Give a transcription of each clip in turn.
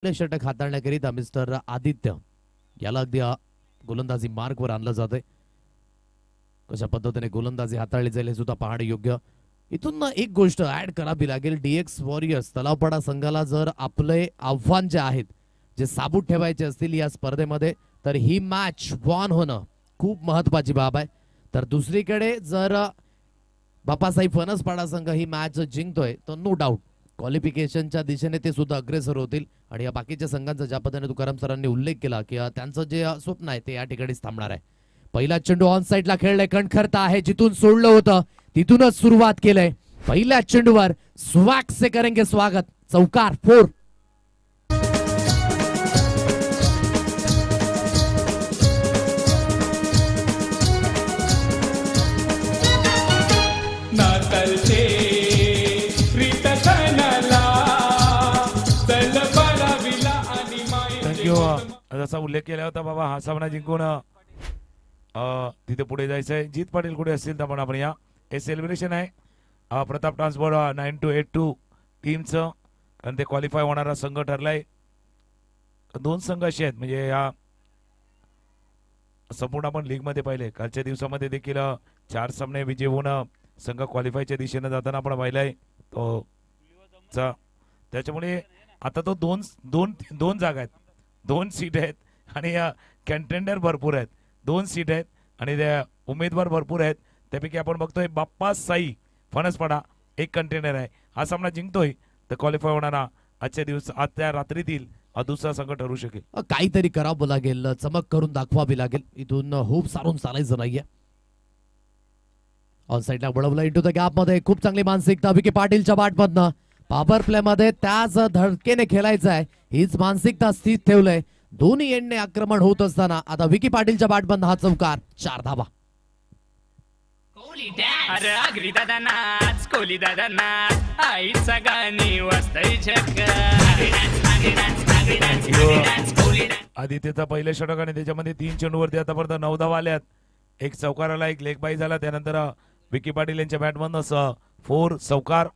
षटक हाताळण्याकरिता मिस्टर आदित्य याला अगदी गोलंदाजी मार्कवर आणलं जातंय. कशा पद्धतीने गोलंदाजी हाताळली जाईल हे सुद्धा पाहणे योग्य. इथून एक गोष्ट ऍड करावी लागेल. डीएक्स वॉरियर्स तलावपाडा संघाला जर आपले आव्हान जे आहेत जे साबूत ठेवायचे असतील या स्पर्धेमध्ये तर ही मॅच वॉन होणं खूप महत्वाची बाब आहे. तर दुसरीकडे जर बापासाहेब फणसपाडा संघ ही मॅच जिंकतोय तर नो डाऊट क्वालिफिकेशनच्या दिशेने ते सुद्धा अग्रेसर होतील. आणि या बाकीच्या संघांचा ज्या पद्धतीने तुकाराम सरांनी उल्लेख केला की त्यांचं जे स्वप्न आहे ते या ठिकाणीच थांबणार आहे. पहिला चेंडू ऑन साईडला खेळलाय. कणखरता आहे. जिथून सोडलं होतं तिथूनच सुरुवात केलंय. पहिल्या चेंडूवर स्वॅग से करेंगे स्वागत. चौकार 4. जसा उल्लेख केला होता बाबा हा सामना जिंकून तिथे पुढे जायचंय. जीत पाटील कुठे असतील तर आपण या हे सेलिब्रेशन आहे प्रताप ट्रान्सपोर्ट 9282 टीमचं आणि ते क्वालिफाय होणारा संघ ठरलाय. दोन संघ असे आहेत म्हणजे या संपूर्ण आपण लीग मध्ये पाहिले कालच्या दिवसामध्ये देखील 4 सामने विजय होऊन संघ क्वालिफायच्या दिशेने जाताना आपण पाहिलाय तो त्याच्यामुळे आता तो दोन जागा आहेत, 2 सीट आहेत आणि कंटेंडर भरपूर आहेत. 2 सीट आहेत आणि त्या उमेदवार भरपूर आहेत. त्यापैकी आपण बघतोय बाप्पा साई फणसपाडा एक कंटेनर आहे. हा सामना जिंकतोय तर क्वालिफाय होणारा आजच्या रात्रीतील दुसरा संघ ठरू शकेल. काहीतरी करावं लागेल, चमक करून दाखवावी लागेल. इथून होप सारून चालायचं नाहीये. ऑन साईडला वळवलं इंटू द गॅप मध्ये. खूप चांगली मानसिकता विकी पाटीलच्या बॅटमधनं. पॉवर प्ले मध्ये त्याच धडकेने खेळायचं आहे हीच मानसिकता स्थित ठेवलंय. दोन्ही एंडने आक्रमण होत असताना आता विकी पाटीलच्या बॅटमधनं हा चौकार 4 धावा. आदित्यचा पहिल्या षटक आणि त्याच्यामध्ये 3 चेंडूवरती आतापर्यंत 9 धावा आल्यात. एक चौकार आला, एक लेग बाय झाला. त्यानंतर विकी पाटील यांच्या बॅटमधनं 4 चौकार.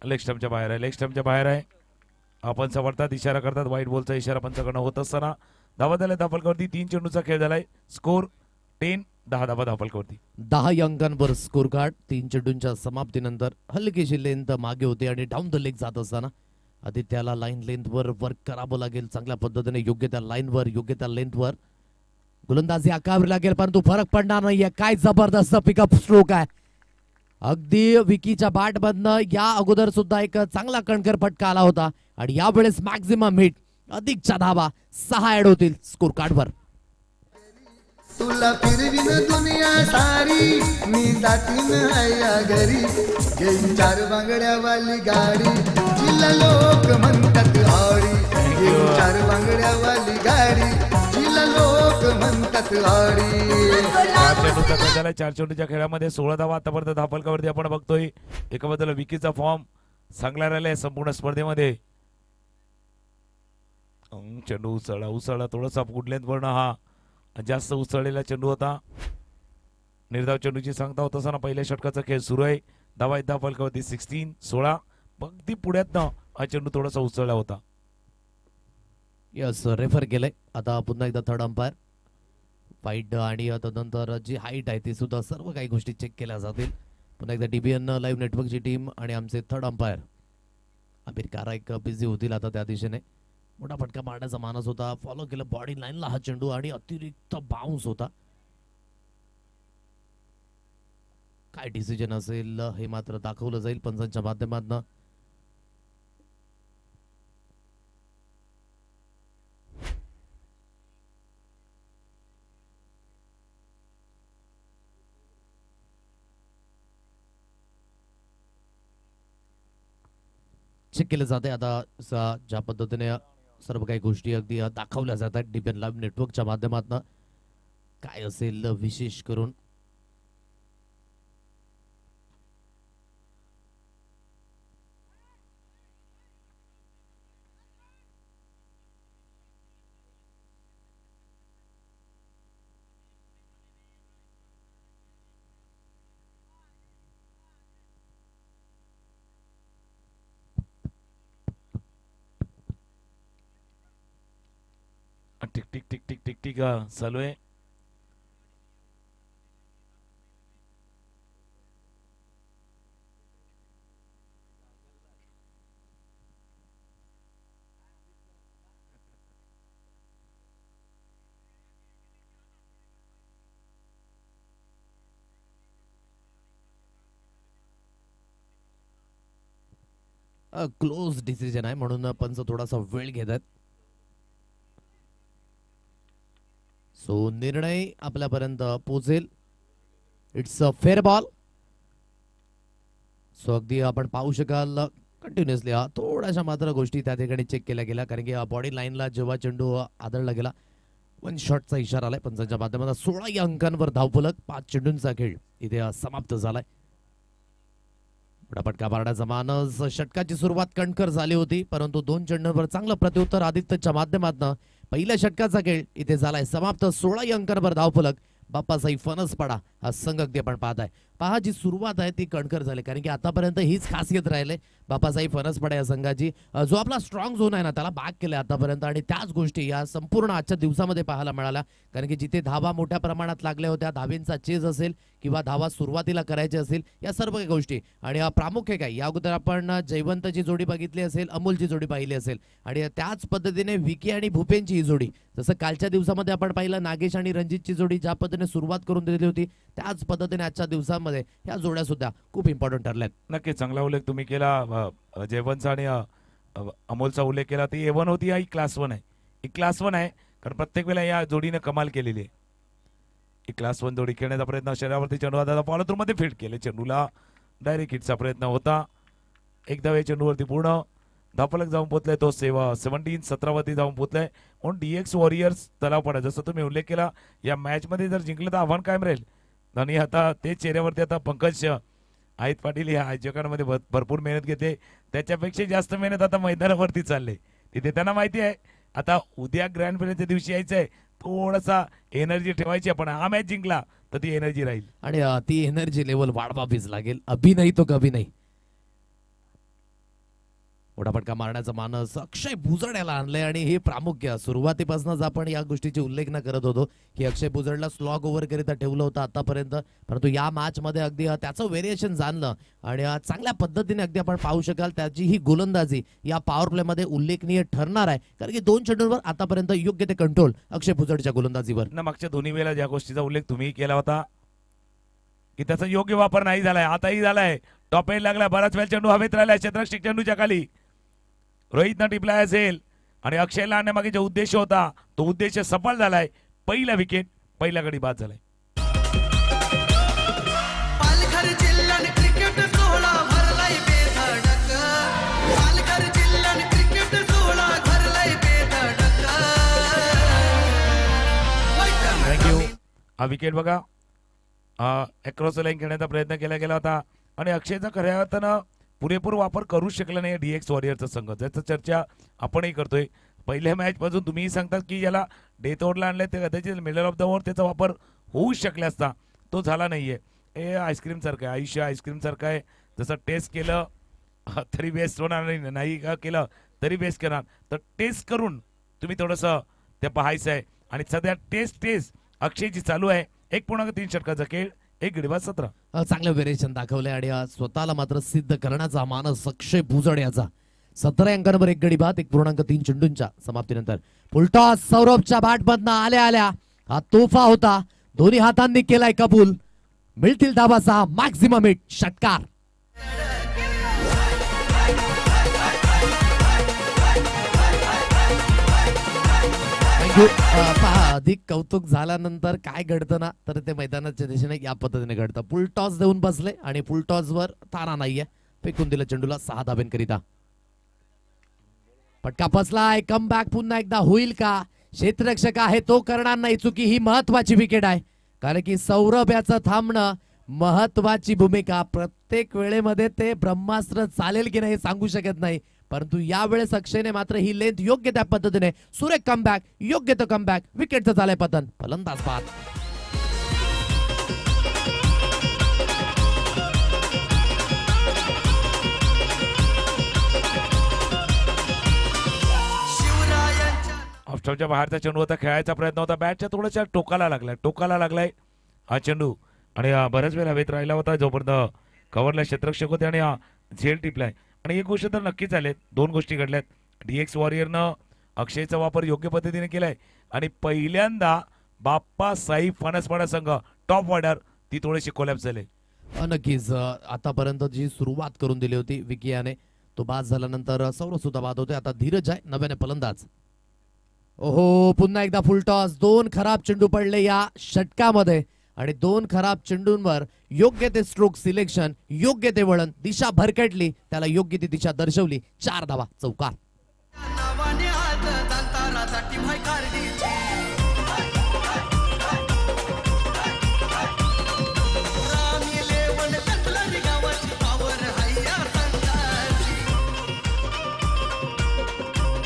लेग स्टंपच्या बाहेर आहे, लेग स्टंपच्या बाहेर आहे. आपण समर्थात इशारा करतात. व्हाईट बॉलचा इशारा पंचाकडनं होत असताना धावा झाल्या धापलकावरती. 3 चेंडूचा खेळ झालाय. स्कोर 10 धावा धापलकावरती. 10 अंकांवर स्कोर कार्ड. 3 चेंडूंच्या समाप्तीनंतर हलकीशी लेंथ मागे होते आणि डाऊन द लेग जात असताना आदित्याला लाईन लेंथवर वर्क करावं लागेल. चांगल्या पद्धतीने योग्य त्या लाईनवर योग्य त्या लेंथवर गोलंदाजी आकारावी लागेल परंतु फरक पडणार नाहीये. काय जबरदस्त पिकअप स्ट्रोक आहे. अगदी विकीच्या बॅटमधनं या अगोदर सुद्धा एक चांगला कणकर फटका आला होता आणि यावेळेस मॅक्झिमम हिट अधिकच्या धावा 6 ऍड होतील स्कोर कार्डवर. तुला फिरवीन दुनिया सारी मी जातीन या घरी घेईन 4 बांगड्यावाली गाडी जिला लोक म्हणतात आडी. घेईन 4 बांगड्यावाली गाडी जिला लोक म्हणतात आडी. 4 चेंडूच्या खेळामध्ये 16 धावा आतापर्यंत धापलकावरती आपण बघतोय. एकाबद्दल विकीचा फॉर्म चांगला राहिलाय संपूर्ण स्पर्धेमध्ये. चेंडू उसळला थोडासा फुटलेत वर्ण हा जास्त उसळलेला चेंडू होता. निर्धाव चेंडूची सांगता होत असताना पहिल्या षटकाचा खेळ सुरू आहे. धावा धापलकावरती 16. अगदी पुढ्यात हा चेंडू थोडासा उसळला होता. यस रेफर केलंय. आता पुन्हा एकदा थर्ड अंपायर वाईट आणि तदनंतर जी हाईट आहे ती सुद्धा सर्व काही गोष्टी चेक केल्या जातील. पुन्हा एकदा डीबीएन लाईव्ह नेटवर्कची टीम आणि आमचे थर्ड अंपायर आमिर काराईक बिझी होतील आता त्या दिशेने. मोठा फटका मारण्याचा मानस होता. फॉलो केलं बॉडी लाईनला हा चेंडू आणि अतिरिक्त बाउन्स होता. काय डिसिजन असेल हे मात्र दाखवलं जाईल पंचांच्या माध्यमातून. चेक केलं जाते आता ज्या पद्धतीने सर्व काही गोष्टी अगदी दाखवल्या जातात डीबीएन लाईव्ह नेटवर्कच्या माध्यमातून. काय असेल विशेष करून tick tick tick tick tick tick चालू आहे. क्लोज डिसिजन आहे म्हणून पंच थोडासा वेळ घेत आहेत. सो निर्णय आपल्यापर्यंत पोहोचेल. It's a fair ball. So अगदी आपण पाहू शकाल कंटिन्युअसली थोड्याशा मात्र गोष्टी त्या ठिकाणी चेक केल्या गेल्या, कारण की बॉडी लाईनला जेव्हा चेंडू आदळला गेला वन शॉटचा इशारा आलाय पंचांच्या माध्यमातून. 16 या अंकांवर धावफलक. 5 चेंडूंचा खेळ इथे समाप्त झालाय. फटका मारण्याचा मानस. षटकाची सुरुवात कणखर झाली होती, परंतु 2 चेंडूंवर चांगलं प्रत्युत्तर आदित्यच्या माध्यमातून पहिल्या षटकाचा खेळ इथे झालाय समाप्त. 16 अंकांवर धावफलक. बाप्पासाई फणसपाडा हा संघ अगदी आपण पाहताय. पहा जी सुरुवात आहे ती कणखर झाली, कारण की आतापर्यंत हीच खासियत राहिले बाप्पासाई फणसपाडा या संघाची. जो आपला स्ट्रॉंग झोन आहे ना त्याला बाग केलाय आतापर्यंत, आणि त्याच गोष्टी या संपूर्ण आजच्या दिवसामध्ये पाहायला मिळाल्या. कारण की जिथे धावा मोठ्या प्रमाणात लागल्या होत्या, धावेंचा चेज असेल किंवा धावा सुरुवातीला करायचे असेल, या सर्व गोष्टी. आणि प्रामुख्य काय, या अगोदर आपण जयवंतची जोडी बघितली असेल, अमोलची जोडी पाहिली असेल, आणि त्याच पद्धतीने विकी आणि भूपेनची ही जोडी. जसं कालच्या दिवसामध्ये आपण पाहिलं नागेश आणि रणजितची जोडी ज्या पद्धतीने सुरुवात करून दिली होती, त्याच पद्धतीने आजच्या दिवसामध्ये ह्या जोड्या सुद्धा खूप इम्पॉर्टंट ठरल्यात. नक्की चांगला उल्लेख तुम्ही केला. जयवंतचा आणि अमोलचा उल्लेख केला. ती A1 होती, ही क्लास 1 आहे. ही क्लास 1 आहे कारण प्रत्येक वेळेला या जोडीने कमाल केलेली आहे. ही क्लास 1 जोडी खेळण्याचा प्रयत्न, शरीरावरती चेंडू आता फॉलोथ्रू मध्ये फिट केले. चेंडूला डायरेक्ट हिटचा प्रयत्न होता. एक धावे चेंडूवरती पूर्ण धावफलक जाऊन पोहोचलाय तो 17 वरती जाऊन पोहोचलाय. म्हणून DX वॉरियर्स तलाव पडा. जसं तुम्ही उल्लेख केला, या मॅच मध्ये जर जिंकलं तर आव्हान कायम राहील. आणि आता ते चेहऱ्यावरती आता पंकज आहेत पाटील या आयोजकांमध्ये भरपूर मेहनत घेते. त्याच्यापेक्षा जास्त मेहनत आता मैदानावरती चालले. तिथे त्यांना माहिती आहे आता उद्या ग्रँड फिनालेच्या दिवशी यायचं आहे, थोडासा एनर्जी ठेवायची. आपण हा मॅच जिंकला तर ती एनर्जी राहील, आणि ती एनर्जी लेवल वाढवावीच लागेल. अभि नाही तो कभी नाही. मोठा फटका मारण्याचा मानस अक्षय भुजड आणलंय, आणि हे प्रामुख्य सुरुवातीपासूनच आपण या गोष्टीची उल्लेख न करत होतो की अक्षय भुजडला स्लॉग ओव्हर करिता ठेवलं होतं आतापर्यंत, परंतु या मॅच मध्ये अगदी त्याचं व्हेरिएशन जाणलं आणि चांगल्या पद्धतीने अगदी आपण पाहू शकाल त्याची ही गोलंदाजी या पॉवर प्ले मध्ये उल्लेखनीय ठरणार आहे. कारण की 2 चेंडूंवर आतापर्यंत योग्य ते कंट्रोल अक्षय भुजडच्या गोलंदाजीवर. ना मागच्या दोन्ही वेळेला ज्या गोष्टीचा उल्लेख तुम्ही केला होता की त्याचा योग्य वापर नाही झालाय, आताही झालाय. टॉप एंड लागला, बराच वेळ चेंडू हवेत राहिलाय क्षेत्ररक्षक चेंडूच्या खाली. रोहितनं टिपलाय असेल आणि अक्षयला आणण्यामागे जो उद्देश होता तो उद्देश सफल झालाय. पहिला विकेट, पहिला गडी बाद झालाय. पालघर जिल्ह्यात क्रिकेट सोहळा भरलाय बेधडक. पालघर जिल्ह्यात क्रिकेट सोहळा भरलाय बेधडक. थँक्यू. हा विकेट बघा अक्रॉस लाईन खेळण्याचा प्रयत्न केला गेला होता आणि अक्षयचा खऱ्या अर्थानं पुरेपूर वापर करू शकला नाही DX वॉरियरचा संघ, ज्याची चर्चा आपणही करतोय. पहिल्या मॅच पासून तुम्ही सांगतात की ज्याला डेथ ओव्हरला आणलंय ते कदाचित मिडल ऑफ द ओव्हर त्याचा वापर होऊ शकला असता, तो झाला नाहीये. हे आईस्क्रीम सारखं आहे, आयुष्य आईस्क्रीम सारखं आहे. जसं टेस्ट केलं तरी बेस्ट होणार नाही, केलं तरी बेस्ट करणार. तर टेस्ट करून तुम्ही थोडंसं ते पाहायचं आहे. आणि सध्या टेस्ट अक्षयची चालू आहे. 1.3 षटकाचा खेळ, 1 गडी बाद 17. चांगलं व्हेरिएशन दाखवलंय आणि स्वतःला मात्र सिद्ध करण्याचा मानस अक्षय भुजड याचा. 17 अंकांवर 1 गडी बाद 1.3 चेंडूंच्या समाप्तीनंतर फुलटॉस सौरभच्या बॅटमधनं आल्या हा तोफा होता. दोन्ही हातांनी केलाय कबूल. मिळतील धावाचा मॅक्झिमम हिट. षटकार. पहा अधिक कौतुक झाल्यानंतर काय घडतं ना, तर ते मैदानाच्या दिशेने या पद्धतीने घडतं. फुल टॉस देऊन बसले आणि फुल टॉस वर तारा नाहीये. फेकून दिलं चेंडूला 6 धाब्यांकरिता. फटका फसलाय. कम बॅक पुन्हा एकदा होईल का? क्षेत्ररक्षक आहे तो करणार नाही चुकी. ही महत्वाची विकेट आहे, कारण की सौरभ याचं थांबणं महत्वाची भूमिका. प्रत्येक वेळेमध्ये ते ब्रह्मास्त्र चालेल की नाही सांगू शकत नाही, परंतु यावेळेस अक्षयने मात्र ही लेंथ योग्य त्या पद्धतीने सुरेख कमबॅक, योग्य तो कमबॅक. विकेटचं झालंय पतन. फलंदाज बाद. आफ्टर स्टंपच्या बाहेरचा चेंडू होता, खेळायचा प्रयत्न होता, बॅटच्या थोड्याशा टोकाला लागलाय हा चेंडू आणि बऱ्याच वेळा हवेत राहिला होता जोपर्यंत कव्हरला क्षेत्ररक्षक होते आणि झेल टिपलाय. आणि एक गोष्ट तर नक्कीच झाले, दोन गोष्टी घडल्यात. DX वॉरियरनं अक्षयचा वापर योग्य पद्धतीने केलाय आणि पहिल्यांदा बाप्पा साई फणसपाडा संघ टॉप ऑर्डर ती थोडीशी कोलॅप्स झाले. नक्कीच आतापर्यंत जी सुरुवात करून दिली होती विकियाने तो बाद झाल्यानंतर सौरव सुद्धा बाद होते. आता धीरज आहे नव्याने फलंदाज. ओहो पुन्हा एकदा फुलटॉस. 2 खराब चेंडू पडले या षटकामध्ये आणि 2 खराब चेंडूंवर योग्य ते स्ट्रोक सिलेक्शन, योग्य ते वळण, दिशा भरकटली, त्याला योग्य ती दिशा दर्शवली. 4 धावा, चौकार. नावाने आज दंताराचा टीम आहे कार्डीची. रामी लेवल कसलं गावाची पावर हैया संघाची.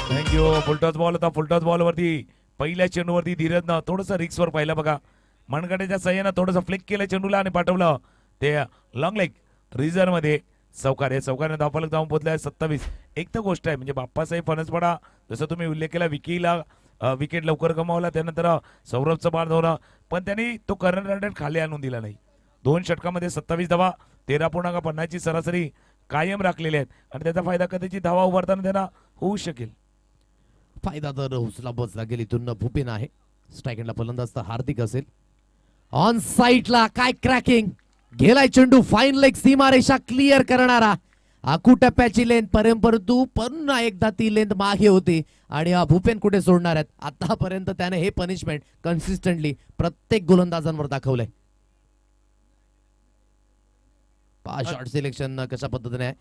थँक्यू. फुलटॉस बॉल होता. फुलटॉस बॉल वरती पहिल्या चेंडूवरती धीरजनं थोडंसं रिक्सवर पाहिलं बघा. मनगटाच्या सहाय्यानं थोडंसं फ्लिक केलं चेंडूला आणि पाठवलं ते लॉंग लेग रिझर्व मध्ये. चौकार आहे. चौकाने धावफलक जाऊन पोहोचलाय 27. एक तर गोष्ट आहे म्हणजे बाप्पासाहेब फणसपाडा जसं तुम्ही उल्लेख केला विकीला विकेट लवकर गमावला, त्यानंतर सौरभचं बाद होणं, पण त्यांनी तो कर्नल रन खाली आणून दिला नाही. 2 षटकामध्ये 27 धावा, 13.50 ची सरासरी कायम राखलेली आहेत आणि त्याचा फायदा कदाचित धावा उभारताना त्यांना होऊ शकेल. फायदा तर उचला बसला गेली इथून भूपेन आहे. स्ट्रायकेंडला फलंदाज तर हार्दिक असेल. ऑन साईडला काय क्रॅकिंग, गेलाय चेंडू, फाईन लेग, सीमारेषा क्लिअर करणारा. आखू टप्प्याची लेंथ परंतु पुन्हा एकदा ती लेंथ मागे होती आणि हा भूपेन कुठे सोडणार आहेत. आतापर्यंत त्याने हे पनिशमेंट कन्सिस्टंटली प्रत्येक गोलंदाजांवर दाखवलंय. शॉर्ट सिलेक्शन कशा पद्धतीने आहे.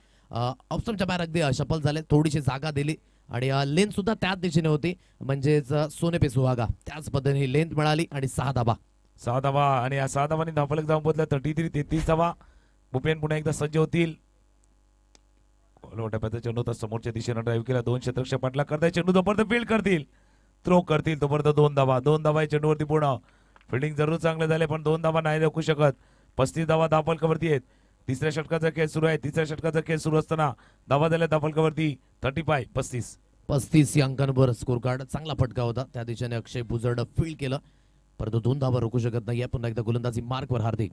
ऑप्शनच्या बाहेर अगदी सफल झाले, थोडीशी जागा दिली आणि लेंथ सुद्धा त्याच दिशेने होती म्हणजेच सोने पे सुहागा. त्याच पद्धतीने लेंथ मिळाली आणि 6 धावा. 6 धावा आणि या 6 धावांनी धावफलक जाऊन पोहोचला 33 धावा. भूपेन पुन्हा एकदा सज्ज होतील. टप्प्याचा चेंडू होता, समोरच्या दिशेने ड्राईव्ह केला. 2 क्षेत्ररक्षक पाठला करताय चेंडू तोपर्यंत फील्ड करतील, थ्रो करतील तोपर्यंत 2 धावा. 2 धावा चेंडूवरती पूर्ण. फिल्डिंग जरूर चांगले झाले पण 2 धावा नाही रोखू शकत. 35 धावा धावफलकावरती आहेत. तिसऱ्या षटकाचा खेळ सुरू आहे. तिसऱ्या षटकाचा खेळ सुरू असताना धावा झाल्या धावफलकावरती 35 या अंकांवर स्कोर कार्ड. चांगला फटका होता, त्या दिशेने अक्षय बुजर्ड फील्ड केलं परंतु 2 धावा रोखू शकत नाही. पुन्हा एकदा गोलंदाजी मार्कवर हार्दिक.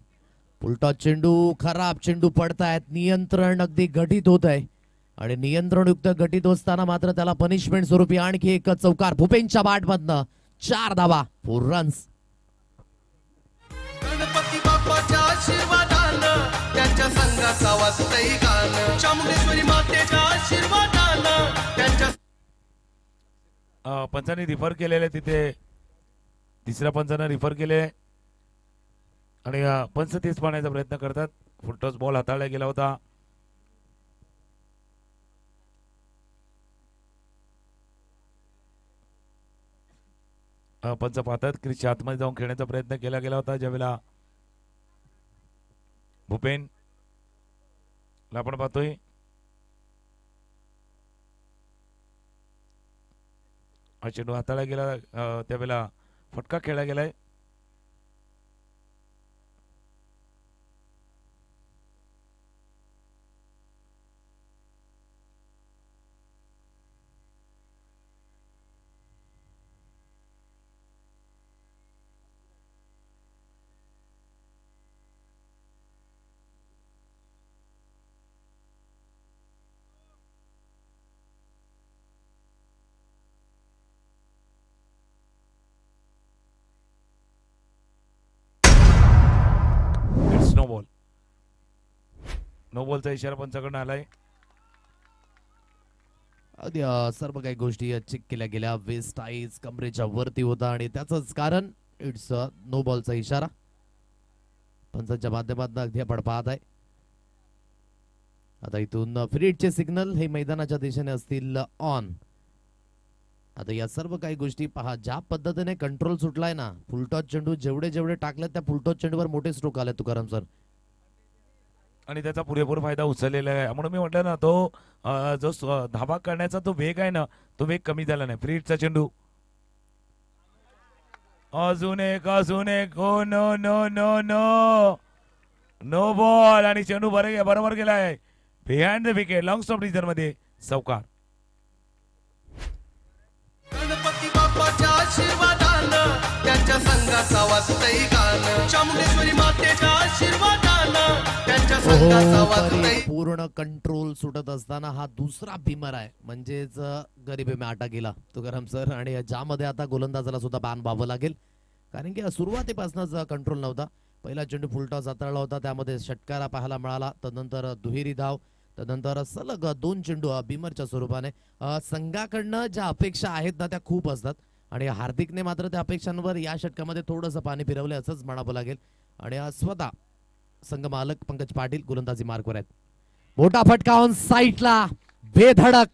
उलटा चेंडू, खराब चेंडू पडतायत, नियंत्रण अगदी घटित होत आहे आणि नियंत्रणयुक्त घटित असताना मात्र त्याला पनिशमेंट स्वरूपी आणखी एक चौकार भूपेनच्या बॅटमधनं. 4 धावा, 4 रन्स. गणपती बाप्पाच्या आशीर्वादानं त्यांच्या संघाचा वाजतंय गाणं. चामुंडेश्वरी मातेच्या आशीर्वादानं त्यांच्या पंचांनी रिफर केलेले तिथे. तिसऱ्या पंचानं रिफर केले आणि पंच तेच पाहण्याचा प्रयत्न करतात. फुलटॉस बॉल हाताळला गेला होता. पंच पाहतात क्रिसच्या आतमध्ये जाऊन खेळण्याचा प्रयत्न केला गेला होता ज्यावेळेला भूपेन आपण पाहतोय हा चेंडू हाताळला गेला, त्यावेळेला फटका खेळला गेलाय. नो बॉलचा इशारा पंचाकडून आलाय. अगदी सर्व काही गोष्टी चेक केल्या गेल्या. वेस्ट आईज कमरेच्या वरती होता आणि त्याच कारण इट्स नो बॉलचा इशारा पंचांच्या माध्यमातून अगदी आपण पाहत आहे. आता इथून फ्रीडचे सिग्नल हे मैदानाच्या दिशेने असतील ऑन. आता या सर्व काही गोष्टी पहा, ज्या पद्धतीने कंट्रोल सुटलाय ना. फुलटॉस चेंडू जेवढे टाकले त्या फुलटॉस चेंडूवर मोठे स्ट्रोक आले तुकाराम सर आणि त्याचा पुरेपूर फायदा उचललेला आहे. म्हणून मी म्हटलं ना तो जो धावा करण्याचा तो वेग आहे ना तो वेग कमी झाला नाही. फ्रीडचा चेंडू अजून एक हो no no no no no ball आणि चेंडू बरोबर गेलाय behind the wicket. Long stop region मध्ये चौकार. गणपती बाप्पाच्या त्यांच्या संघाचा वाजतय गाणं चामुंडेश्वरी मातेच्या आशीर्वादानं त्यांच्या संघाचा वाजतय परी पूर्ण कंट्रोल सुटत असताना हा दुसरा भीमर आहे म्हणजेच गरीबे में आटा गेला तुकाराम सर आणि ज्यामध्ये आता गोलंदाजाला सुद्धा बाण व्हावं लागेल कारण की सुरुवातीपासूनच कंट्रोल नव्हता पहिला चेंडू फुलटॉस हाताळला होता त्यामध्ये षटकारा पाहायला मिळाला तदनंतर दुहेरी धाव तदनंतर सलग 2 चेंडू भीमरच्या स्वरूपाने संघाकडनं ज्या अपेक्षा आहेत ना त्या खूप असतात आणि हार्दिकने मात्र त्या अपेक्षांवर या षटकामध्ये थोडंसं पाणी फिरवलं असंच म्हणावं लागेल आणि स्वतः संघ मालक पंकज पाटील गोलंदाजी मार्कवर आहेत मोठा फटकावून साईडला बेधडक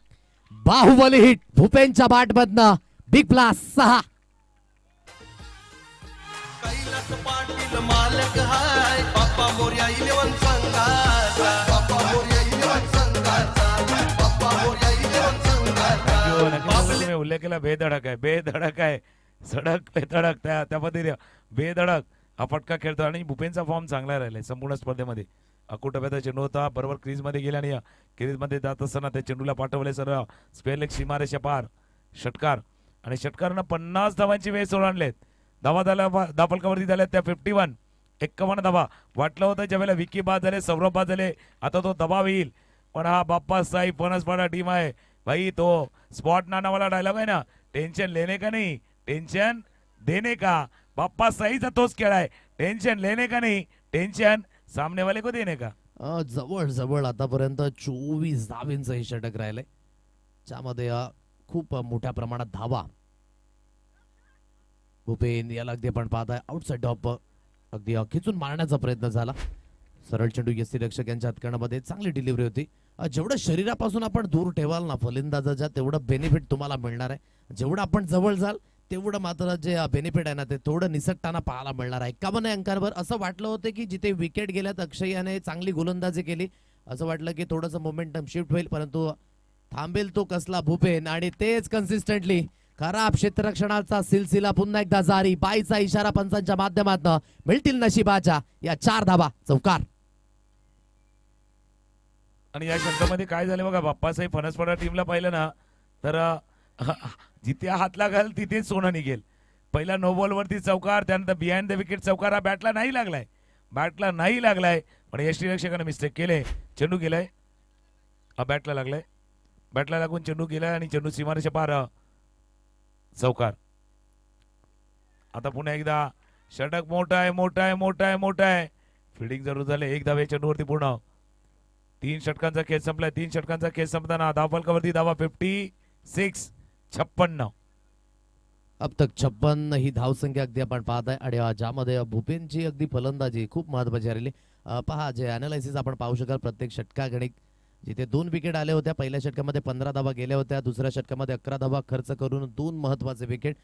बाहुबली हिट भूपेनच्या बॅटमधनं बिग प्लास 6 कैलास पाटील मालक हाय बाप्पा मोर्या 11 संघाचा बाप्पा मोर्या 11 संघाचा बाप्पा मोर्या 11 संघाचा तुम्ही उल्लेख केला बेधडक आहे सडक बेधडक त्या पद्धतीने बेधडक हा फटका खेळतो आणि भूपेनचा फॉर्म चांगला राहिलाय संपूर्ण स्पर्धेमध्ये अकूट टप्प्याचा चेंडू होता बरोबर क्रीज मध्ये गेला आणि क्रीज मध्ये जात असताना त्या चेंडूला पाठवले सर स्पेअर लेग सीमारेषा पार षटकार आणि षटकारनं 50 धावांची वेळ ओलांडलेत धावा फलकावरती झाल्या त्या 51 धावा वाटलं होतं ज्यावेळेला विकी बाद झाले सौरभ बाद झाले आता तो दबाव येईल पण हा बाप्पा साई फणसपाडा टीम आहे भाई तो स्पॉट नानावाला डायलॉग आहे ना टेन्शन लेने का नहीं टेन्शन देने का बाप्पा साईचा तोच खेळ आहे टेन्शन लेने का नहीं टेन्शन सामने वाले को देने का जवळ जवळ आतापर्यंत 24 धावांचं हे षटक राहिलंय ज्यामध्ये खूप मोठ्या प्रमाणात धावा भूपेन याला अगदी आपण पाहताय आउटसाइड टॉप अगदी खिचून मारण्याचा प्रयत्न झाला सरळ चेंडू यष्टीरक्षक यांच्या हातकणामध्ये चांगली डिलिव्हरी होती जेवढं शरीरापासून आपण दूर ठेवाल ना फलंदाजाच्या तेवढं बेनिफिट तुम्हाला मिळणार आहे जेवढं आपण जवळ जाल तेवढं मात्र जे बेनिफिट आहे ना ते थोडं निसटताना पाहायला मिळणार आहे 51 अंकांवर असं वाटलं होतं की जिथे विकेट गेल्यात अक्षय याने चांगली गोलंदाजी केली असं वाटलं की थोडंसं मोमेंटम शिफ्ट होईल परंतु थांबेल तो कसला भूपेन आणि तेच कन्सिस्टंटली खराब क्षेत्ररक्षणाचा सिलसिला पुन्हा एकदा जारी बाईचा इशारा पंचांच्या माध्यमातून मिळतील नशिबाच्या या 4 धावा चौकार आणि या षटकामध्ये काय झालं बघा बाप्पासाहेब फणसपाडा टीमला पाहिलं ना तर जिथे हात लागल तिथे सोनं निघेल पहिला नो बॉल वरती चौकार त्यानंतर बिहाइंड द विकेट चौकार हा बॅटला नाही लागलाय पण यष्टीरक्षकाने मिस्टेक केले चेंडू गेलाय बॅटला लागून चेंडू गेलाय आणि चेंडू सीमारेषा पार चौकार आता पुन्हा एकदा षटक मोठा आहे फिल्डिंग जरूर झाले 1 धावे चेंडूवरती पूर्ण 3 षटकांचा खेळ संपलाय 3 षटकांचा खेळ संपताना धावफलकावरती धावा 56 56 अब तक 56 ही धावसंख्या अगदी आपण पाहताय आणि ज्यामध्ये भूपेनची अगदी फलंदाजी खूप महत्वाची राहिली पहा जे अनालिसिस आपण पाहू शकाल प्रत्येक षटकागणिक जिथे 2 विकेट आले होत्या पहिल्या षटकामध्ये 15 धावा गेल्या होत्या दुसऱ्या षटकामध्ये 11 धावा खर्च करून 2 महत्वाचे विकेट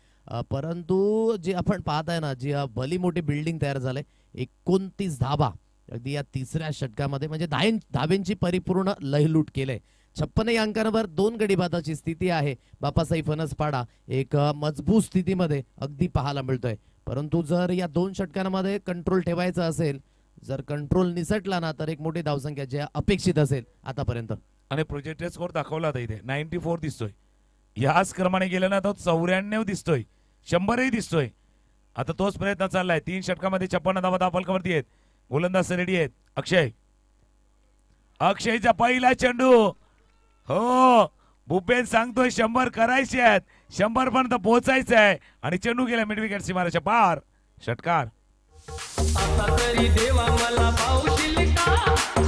परंतु जे आपण पाहताय ना जी भली मोठी बिल्डिंग तयार झाले 29 धावा अगदी या तिसऱ्या षटकामध्ये म्हणजे 10 धावेंची परिपूर्ण लयलूट केले 56 अंकांवर 2 गडी बादाची स्थिती आहे बाप्पासाहेब फणसपाडा एक मजबूत स्थितीमध्ये अगदी पाहायला मिळतोय परंतु जर या 2 षटकांमध्ये कंट्रोल ठेवायचा असेल जर कंट्रोल निसटला ना तर एक मोठी धावसंख्या जी अपेक्षित असेल आतापर्यंत आणि प्रोजेक्टेड स्कोर दाखवला होता इथे 94 दिसतोय याच क्रमाने गेला ना तो 94 दिसतोय 100 दिसतोय आता तोच प्रयत्न चाललाय 3 षटकामध्ये 56 धावा धावफलकावरती आहेत गोलंदाज रेडी आहेत अक्षयचा पहिला चेंडू हो भूपेन सांगतोय 100 करायचे आहेत 100 पर्यंत पोहोचायचं आहे आणि चेंडू गेला मिड विकेट सीमारेषा पार षटकार आता तरी देवा मला पावशील का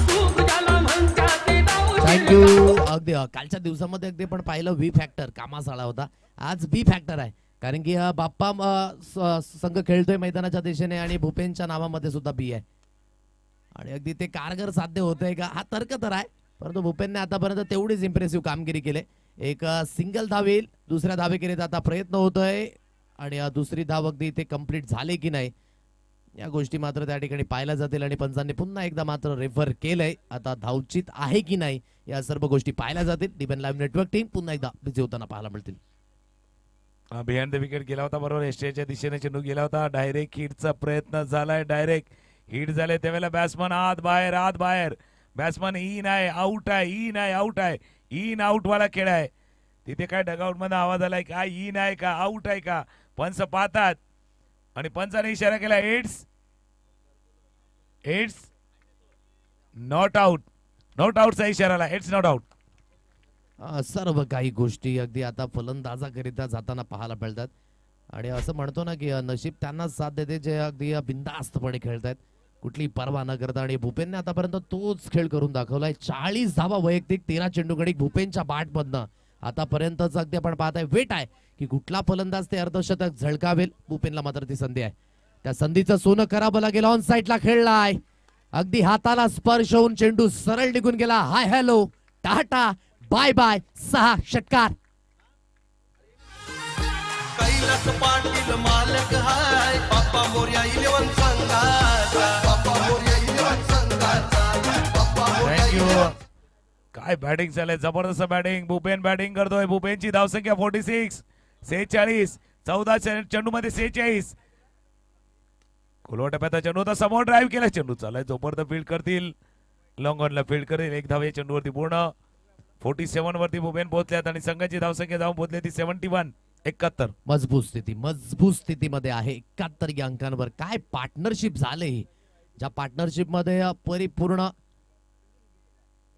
सुख झाला म्हणतात ते दावशील थँक्यू अगदी कालच्या दिवसामध्ये अगदी पण पाहिलं व्ही फॅक्टर कामास आला होता आज बी फॅक्टर आहे कारण की बाप्पा संघ खेळतोय मैदानाच्या दिशेने आणि भूपेनच्या नावामध्ये सुद्धा बी आहे आणि अगदी ते कारगर साध्य होतंय का हा तर्क तर आहे परंतु भूपेनने आतापर्यंत तेवढीच इम्प्रेसिव्ह कामगिरी केली एक सिंगल धाव येईल दुसऱ्या धावेकरीता आता प्रयत्न होतोय आणि दुसरी धाव अगदी ते कंप्लीट झाले की नाही या गोष्टी मात्र त्या ठिकाणी पाहायला जातील आणि पंचांनी पुन्हा एकदा मात्र रेफर केलंय आता धावचित आहे की नाही या सर्व गोष्टी पाहायला जातील डिबेन लाईव्ह नेटवर्क टीम पुन्हा एकदा बिझी होताना पाहायला मिळतील बिहाइंड द विकेट गेला होता बरोबर एसटीच्या दिशेने चेंडू गेला होता डायरेक्ट हिटचा प्रयत्न झालाय डायरेक्ट हिट झाले त्यावेळेला बॅट्समन आत बाहेर बॅट्समन इन आहे आउट आहे इन आउट वाला खेळ आहे तिथे काय डगआउट मध्ये आवाज आलाय काय इन आहे का आउट आहे का पंच पाहतात आणि पंचाने इशारा केला इट्स नॉट आउट. नॉट आउटचा इशारा आला. It's not out. सर्व काही गोष्टी अगदी आता फलंदाजाकरिता जाताना पाहायला मिळतात आणि असं म्हणतो ना की नशीब त्यांना साथ देते जे अगदी बिनधास्तपणे खेळतायत, कुठली पर्वा न करता. आणि भूपेनने आतापर्यंत तोच खेळ करून दाखवलाय. 40 धावा वैयक्तिक, 13 चेंडू गडी भूपेनच्या बॅटमधनं आतापर्यंतच अगदी आपण पाहताय. वेट आहे की कुठला फलंदाज ते अर्धशतक झळकावेल. भूपेनला मात्र ती संधी आहे. त्या संधीचं सोनं करावं लागेल. ऑन साईडला खेळलाय, अगदी हाताला स्पर्श होऊन चेंडू सरळ निघून गेला. Hi hello tata bye bye, 6 षटकार. कैलास पाटील मालक हाय, बाप्पा मोर्या 11 संघाचा, बाप्पा मोर्या 11 संघाचा, बाप्पा मोर्या थँक्यू. 11. काय बॅटिंग चाललंय, जबरदस्त बॅटिंग. भूपेन बॅटिंग करतोय. भूपेनची धावसंख्या 46, 46, 14 चेंडू मध्ये 46. खोलवा टप्प्याचा चेंडू होता, समोर ड्राईव्ह केला. चेंडू चाललाय, जोपर्यंत फील्ड करतील लॉंग ऑनला फील्ड करेल. एक धाव या चेंडूवरती पूर्ण. 47 वरती भूपेन पोहोचल्यात आणि संघाची धावसंख्या जाऊन पोहोचली ती 71, 71. मजबूत स्थितीमध्ये आहे. 71 या अंकांवर. काय पार्टनरशिप झाले, ज्या पार्टनरशिप मध्ये परिपूर्ण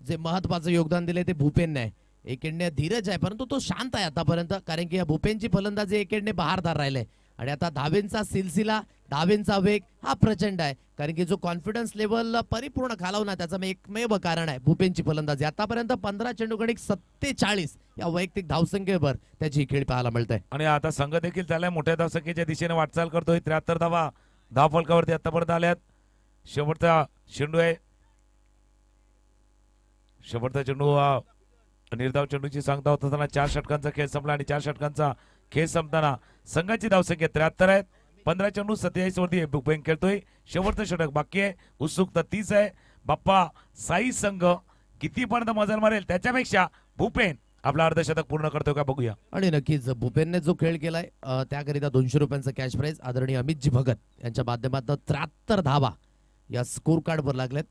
जे महत्वाचं योगदान दिले ते भूपेनने आहे. एकेडने धीरज आहे परंतु तो शांत आहे आतापर्यंत, कारण की या भूपेनची फलंदाजी एकेडने बहारदार राहिले आणि आता धावेंचा सिलसिला, धावेंचा वेग हा प्रचंड आहे, कारण की जो कॉन्फिडन्स लेवल परिपूर्ण खालावणार त्याचं एकमेव कारण आहे भूपेनची फलंदाजी. आतापर्यंत 15 चेंडू गडी 47 या वैयक्तिक धावसंख्येवर त्याची खेळ पाहायला मिळते. आणि आता संघ देखील त्याला मोठ्या धावसंख्येच्या दिशेने वाटचाल करतोय. 73 धावा धावफलकावरती आतापर्यंत आल्यात. शेवटचा चेंडू आहे. शेवटचा चेंडू निर्धाव चेंडूची सांगता होत असताना 4 षटकांचा खेळ संपला आणि 4 षटकांचा खेळ संपताना संघाची धावसंख्या 73 आहेत. 15 चेंडू 27 वरती भूपेन खेळतोय. शेवटचं षटक बाकी आहे. उत्सुकता 30 आहे. बाप्पा साई संघ कितीपर्यंत मजल मारेल त्याच्यापेक्षा भूपेन आपला अर्धशतक पूर्ण करतोय का बघूया. आणि नक्कीच भूपेनने जो खेळ केलाय त्याकरिता 200 रुपयांचा कॅश प्राइज आदरणीय अमितजी भगत यांच्या माध्यमातून 73 धावा या स्कोर कार्डवर लागल्यात.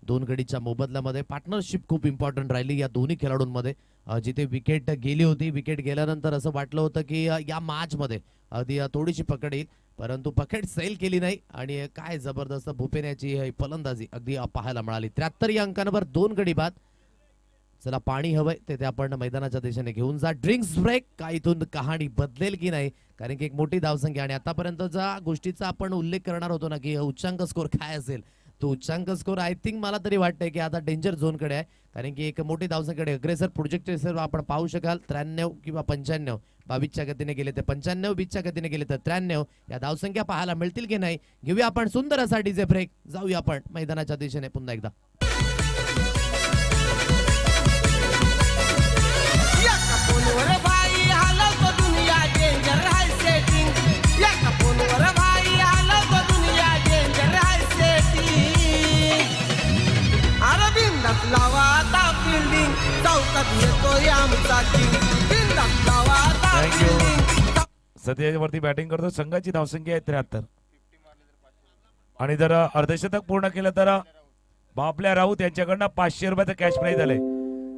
2 गडीच्या मोबदल्यामध्ये पार्टनरशिप खूप इम्पॉर्टंट राहिली या दोन्ही खेळाडूंमध्ये. जिथे विकेट गेली होती, विकेट गेल्यानंतर असं वाटलं होतं की या मॅचमध्ये अगदी थोडीशी पकड येईल, परंतु पकड सैल केली नाही आणि काय जबरदस्त भूपेन याची फलंदाजी अगदी पाहायला मिळाली. 73 या अंकांवर 2 गडी बाद. चला पाणी हवंय ते आपण मैदानाच्या दिशेने घेऊन जा. Drinks break. का इथून कहाणी बदलेल की नाही, कारण की एक मोठी धावसंख्या आणि आतापर्यंतचा गोष्टीचा आपण उल्लेख करणार होतो ना की उच्चांक स्कोर काय असेल, तो उच्चांक स्कोर आय थिंक मला तरी वाटतंय की आता डेंजर झोनकडे आहे, कारण की एक मोठी धावसंख्येकडे अग्रेसर प्रोजेक्ट आपण पाहू शकाल. 93 किंवा 95, 22च्या गतीने गेले तर 95, 20च्या गतीने गेले तर 93 या धावसंख्या पाहायला मिळतील की नाही. घेऊया आपण सुंदर असा डीजे ब्रेक. जाऊया आपण मैदानाच्या दिशेने पुन्हा एकदा. सध्यावरती बॅटिंग करतो. संघाची धावसंख्या आहे 73 आणि जर अर्धशतक पूर्ण केलं तर बापल्या राऊत यांच्याकडनं 500 रुपयाचं कॅश प्राइज आलंय.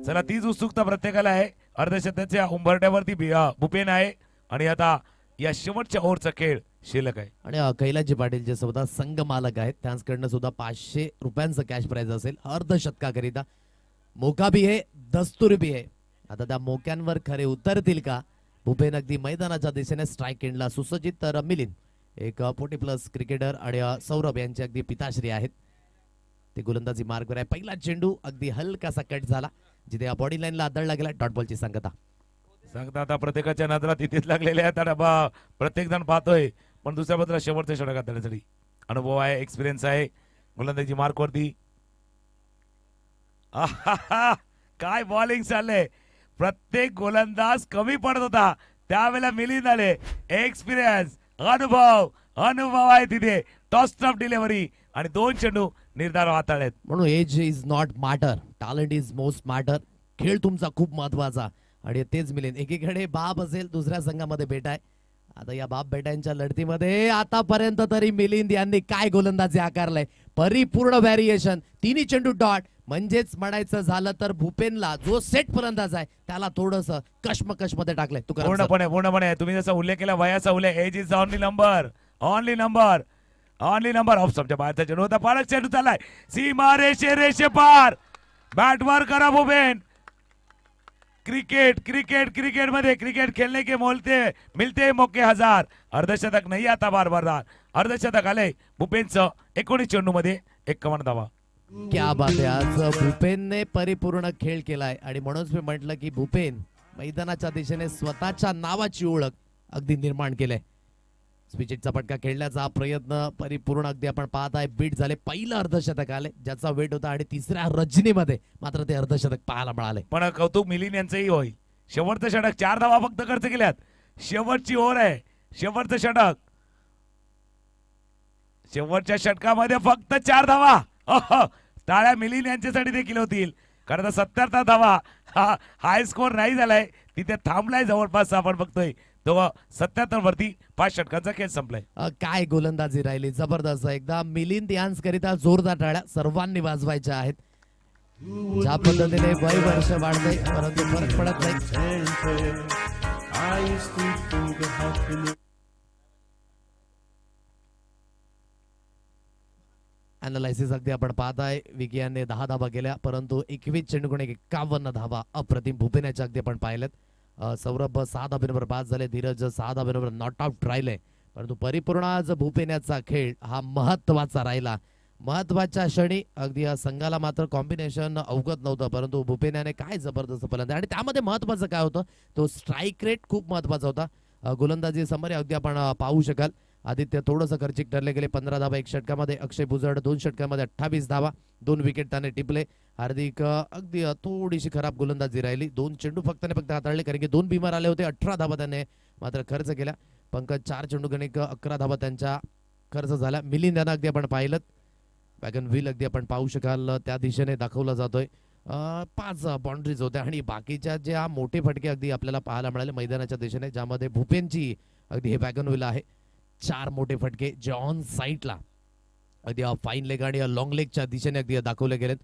चला तीच उत्सुकता प्रत्येकाला आहे. अर्धशतकाच्या उंबरट्यावरती भूपेन आहे आणि आता या शेवटच्या ओव्हरचा खेळ शिल्लक आहे. आणि कैलासजी पाटील जे स्वतः संघ मालक आहेत त्यांच्याकडनं सुद्धा 500 रुपयांचं कॅश प्राइज असेल अर्धशतकाकरिता. मोका भी आहे, दस्तूर भी आहे. आता त्या मोक्यांवर खरे उतरतील का. भूपेन अगदी मैदानाच्या दिशेने स्ट्राईक एंडला सुसज्जित. तर मिलिंद एक 40+ क्रिकेटर आणि सौरभ यांचे अगदी पिताश्री आहेत, ते गोलंदाजी मार्गवर आहे. पहिला चेंडू अगदी हलकासा कट झाला, जिथे बॉडी लाईनला आदळला गेला. डॉट बॉलची सांगता आता प्रत्येकाच्या नजरा तिथेच लागलेल्या आहेत आणि प्रत्येक जण पाहतोय, पण दुसऱ्या बाजूला शेवटच्या षटकात देण्यासाठी अनुभव आहे, एक्सपिरियन्स आहे गोलंदाजी मार्कवरती. काय बॉलिंग चाललंय. प्रत्येक गोलंदाज कमी पडत होता त्यावेळेला मिलिंद आले. एक्सपिरियन्स, अनुभव आहे तिथे. टॉस स्टॉप डिलिव्हरी आणि 2 चेंडू निर्धार हाताळलेत. म्हणून age is not matter, talent is most matter. खेळ तुमचा खूप महत्वाचा आणि तेच मिलिंद. एकीकडे बाप असेल, दुसऱ्या संघामध्ये बेटा आहे. आता या बाप बेटांच्या लढतीमध्ये आतापर्यंत तरी मिलिंद यांनी काय गोलंदाजी आकारलंय. परिपूर्ण व्हॅरिएशन, 3 चेंडू डॉट. म्हणजेच म्हणायचं झालं तर भूपेनला जो सेट फलंदाज आहे त्याला थोडस कश्मकश मध्ये टाकलंय. पूर्णपणे तुम्ही जसा उल्लेख केला वयाचा उल्लेख, age is only number. Only number of समजा बाहेरचा चेंडू होता. पालक चेंडू चाललाय सीमा रेषे पार. बॅटवर करा भूपेन. क्रिकेट मध्ये क्रिकेट खेळणे के मिलते मौके हजार. अर्धशतक नाही आता बार अर्धशतक आले भूपेनचं 19 चेंडू मध्ये 51 धावा. क्या बात आहे. आज भूपेनने परिपूर्ण खेळ केलाय आणि म्हणूनच मी म्हटलं की भूपेन मैदानाच्या दिशेने स्वतःच्या नावाची ओळख अगदी निर्माण केलंय. स्विचिटचा फटका खेळण्याचा प्रयत्न परिपूर्ण अगदी आपण पाहत आहे. बीट झाले. पहिलं अर्धशतक आले ज्याचा वेट होता आणि तिसऱ्या रजनीमध्ये मात्र ते अर्धशतक पाहायला मिळाले. पण कौतुक मिलिंद यांचंही होईल. शेवटचं षटक 4 धावा फक्त खर्च केल्यात. शेवटची ओव्हर आहे. शेवटचं षटक. शेवटच्या षटकामध्ये फक्त 4 धावा. टाळ्या मिलिंद यांच्यासाठी देखील होतील. खरं तर 77 धावा हा हाय स्कोर नाही झालाय. तिथे थांबलाय जवळपास आपण बघतोय. तो 77 वरती 5 षटकांचा खेळ संपलाय. काय गोलंदाजी राहिली जबरदस्त. एकदा मिलिंद यांकरिता जोरदार टाळ्या सर्वांनी वाजवायच्या आहेत. ज्या पद्धतीने वय वर्ष वाढते परंतु फरक पडत नाही. अनालायसिस अगदी आपण पाहताय. विकी यांनी 10 धावा केल्या परंतु 21 चेंडूकडे 51 धावा अप्रतिम भूपेनाच्या अगदी आपण पाहिलेत. सौरभ 6 धाब्यांवर बाद झाले. धीरज 6 धाब्यांवर नॉट आउट राहिले. परंतु परिपूर्ण आज भूपेनाचा खेळ हा महत्वाचा राहिला. महत्वाच्या क्षणी अगदी या संघाला मात्र कॉम्बिनेशन अवगत नव्हतं परंतु भूपेनाने काय जबरदस्त फलंदाजी आणि त्यामध्ये महत्वाचं काय होतं तो स्ट्राईक रेट खूप महत्वाचा होता. गोलंदाजी समोर अगदी आपण पाहू शकाल. आदित्य थोडंसं खर्चिक ठरले गेले. 15 धावा 1 षटकामध्ये. अक्षय भुजड 2 षटकामध्ये 28 धावा 2 विकेट त्याने टिपले. हार्दिक अगदी थोडीशी खराब गोलंदाजी राहिली. 2 चेंडू फक्त हाताळले कारण की 2 बिमार आले होते. 18 धावा त्याने मात्र खर्च केल्या. पंकज 4 चेंडू गणिक 11 धावा त्यांच्या खर्च झाला. मिलिंद यांना अगदी आपण पाहिलं. वॅगन व्हील अगदी आपण पाहू शकाल त्या दिशेने दाखवला जातोय. 5 बाउंड्रीज होत्या आणि बाकीच्या ज्या मोठे फटके अगदी आपल्याला पाहायला मिळाले मैदानाच्या दिशेने ज्यामध्ये भूपेनची अगदी हे वॅगन व्हील आहे. 4 मोठे फटके जे ऑन साईडला अगदी फाईन लेग आणि लॉंग लेगच्या दिशेने अगदी दाखवले गेलेत.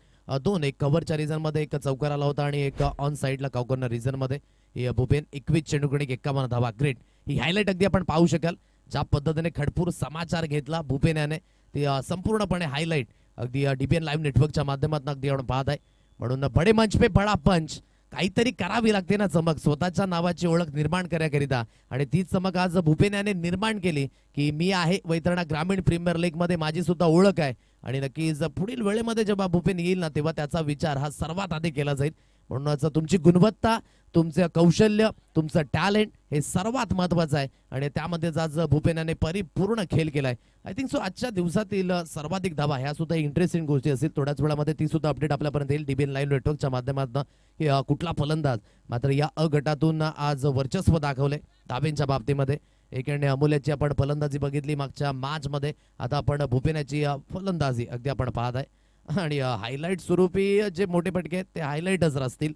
2 एक कव्हरच्या रिझन मध्ये एक चौकार आला होता आणि एक ऑन साईडला कॉर्नर रिझन मध्ये भूपेन 21 चेंडूकडे 51 धावा. ग्रेट. ही हायलाइट अगदी आपण पाहू शकाल. ज्या पद्धतीने खडपूर समाचार घेतला भूपेन याने ती संपूर्णपणे हायलाइट अगदी डीबीएन लाईव्ह नेटवर्कच्या माध्यमातून अगदी आपण पाहत आहे. म्हणून बडे मंच पे बडा पंच काहीतरी करावी लागते ना चमक स्वतःच्या नावाची ओळख निर्माण करण्याकरिता आणि तीच चमक आज भूपेन याने निर्माण केली की मी आहे वैतरणा ग्रामीण प्रीमियर लीग मध्ये माझी सुद्धा ओळख आहे आणि नक्कीच पुढील वेळेमध्ये जेव्हा भूपेन येईल ना तेव्हा त्याचा विचार हा सर्वात आधी केला जाईल. म्हणूनच तुमची गुणवत्ता तुमचं कौशल्य तुमचं टॅलेंट हे सर्वात महत्वाचं आहे आणि त्यामध्ये आज भूपेन याने परिपूर्ण खेळ केलाय. आय थिंक सो आजच्या दिवसातील सर्वाधिक धावा ह्या सुद्धा इंटरेस्टिंग गोष्टी असतील. थोड्याच वेळामध्ये ती सुद्धा अपडेट आपल्यापर्यंत येईल डीबीएन लाईव्ह नेटवर्कच्या माध्यमातून की कुठला फलंदाज मात्र या अ गटातून आज वर्चस्व दाखवले धाब्यांच्या बाबतीमध्ये. एकीकडे अमूल्याची आपण फलंदाजी बघितली मागच्या मॅच मध्ये. आता आपण भूपेनाची फलंदाजी अगदी आपण पाहत आहे आणि हायलाइट स्वरूपी जे मोठे फटके आहेत ते हायलाइटच असतील.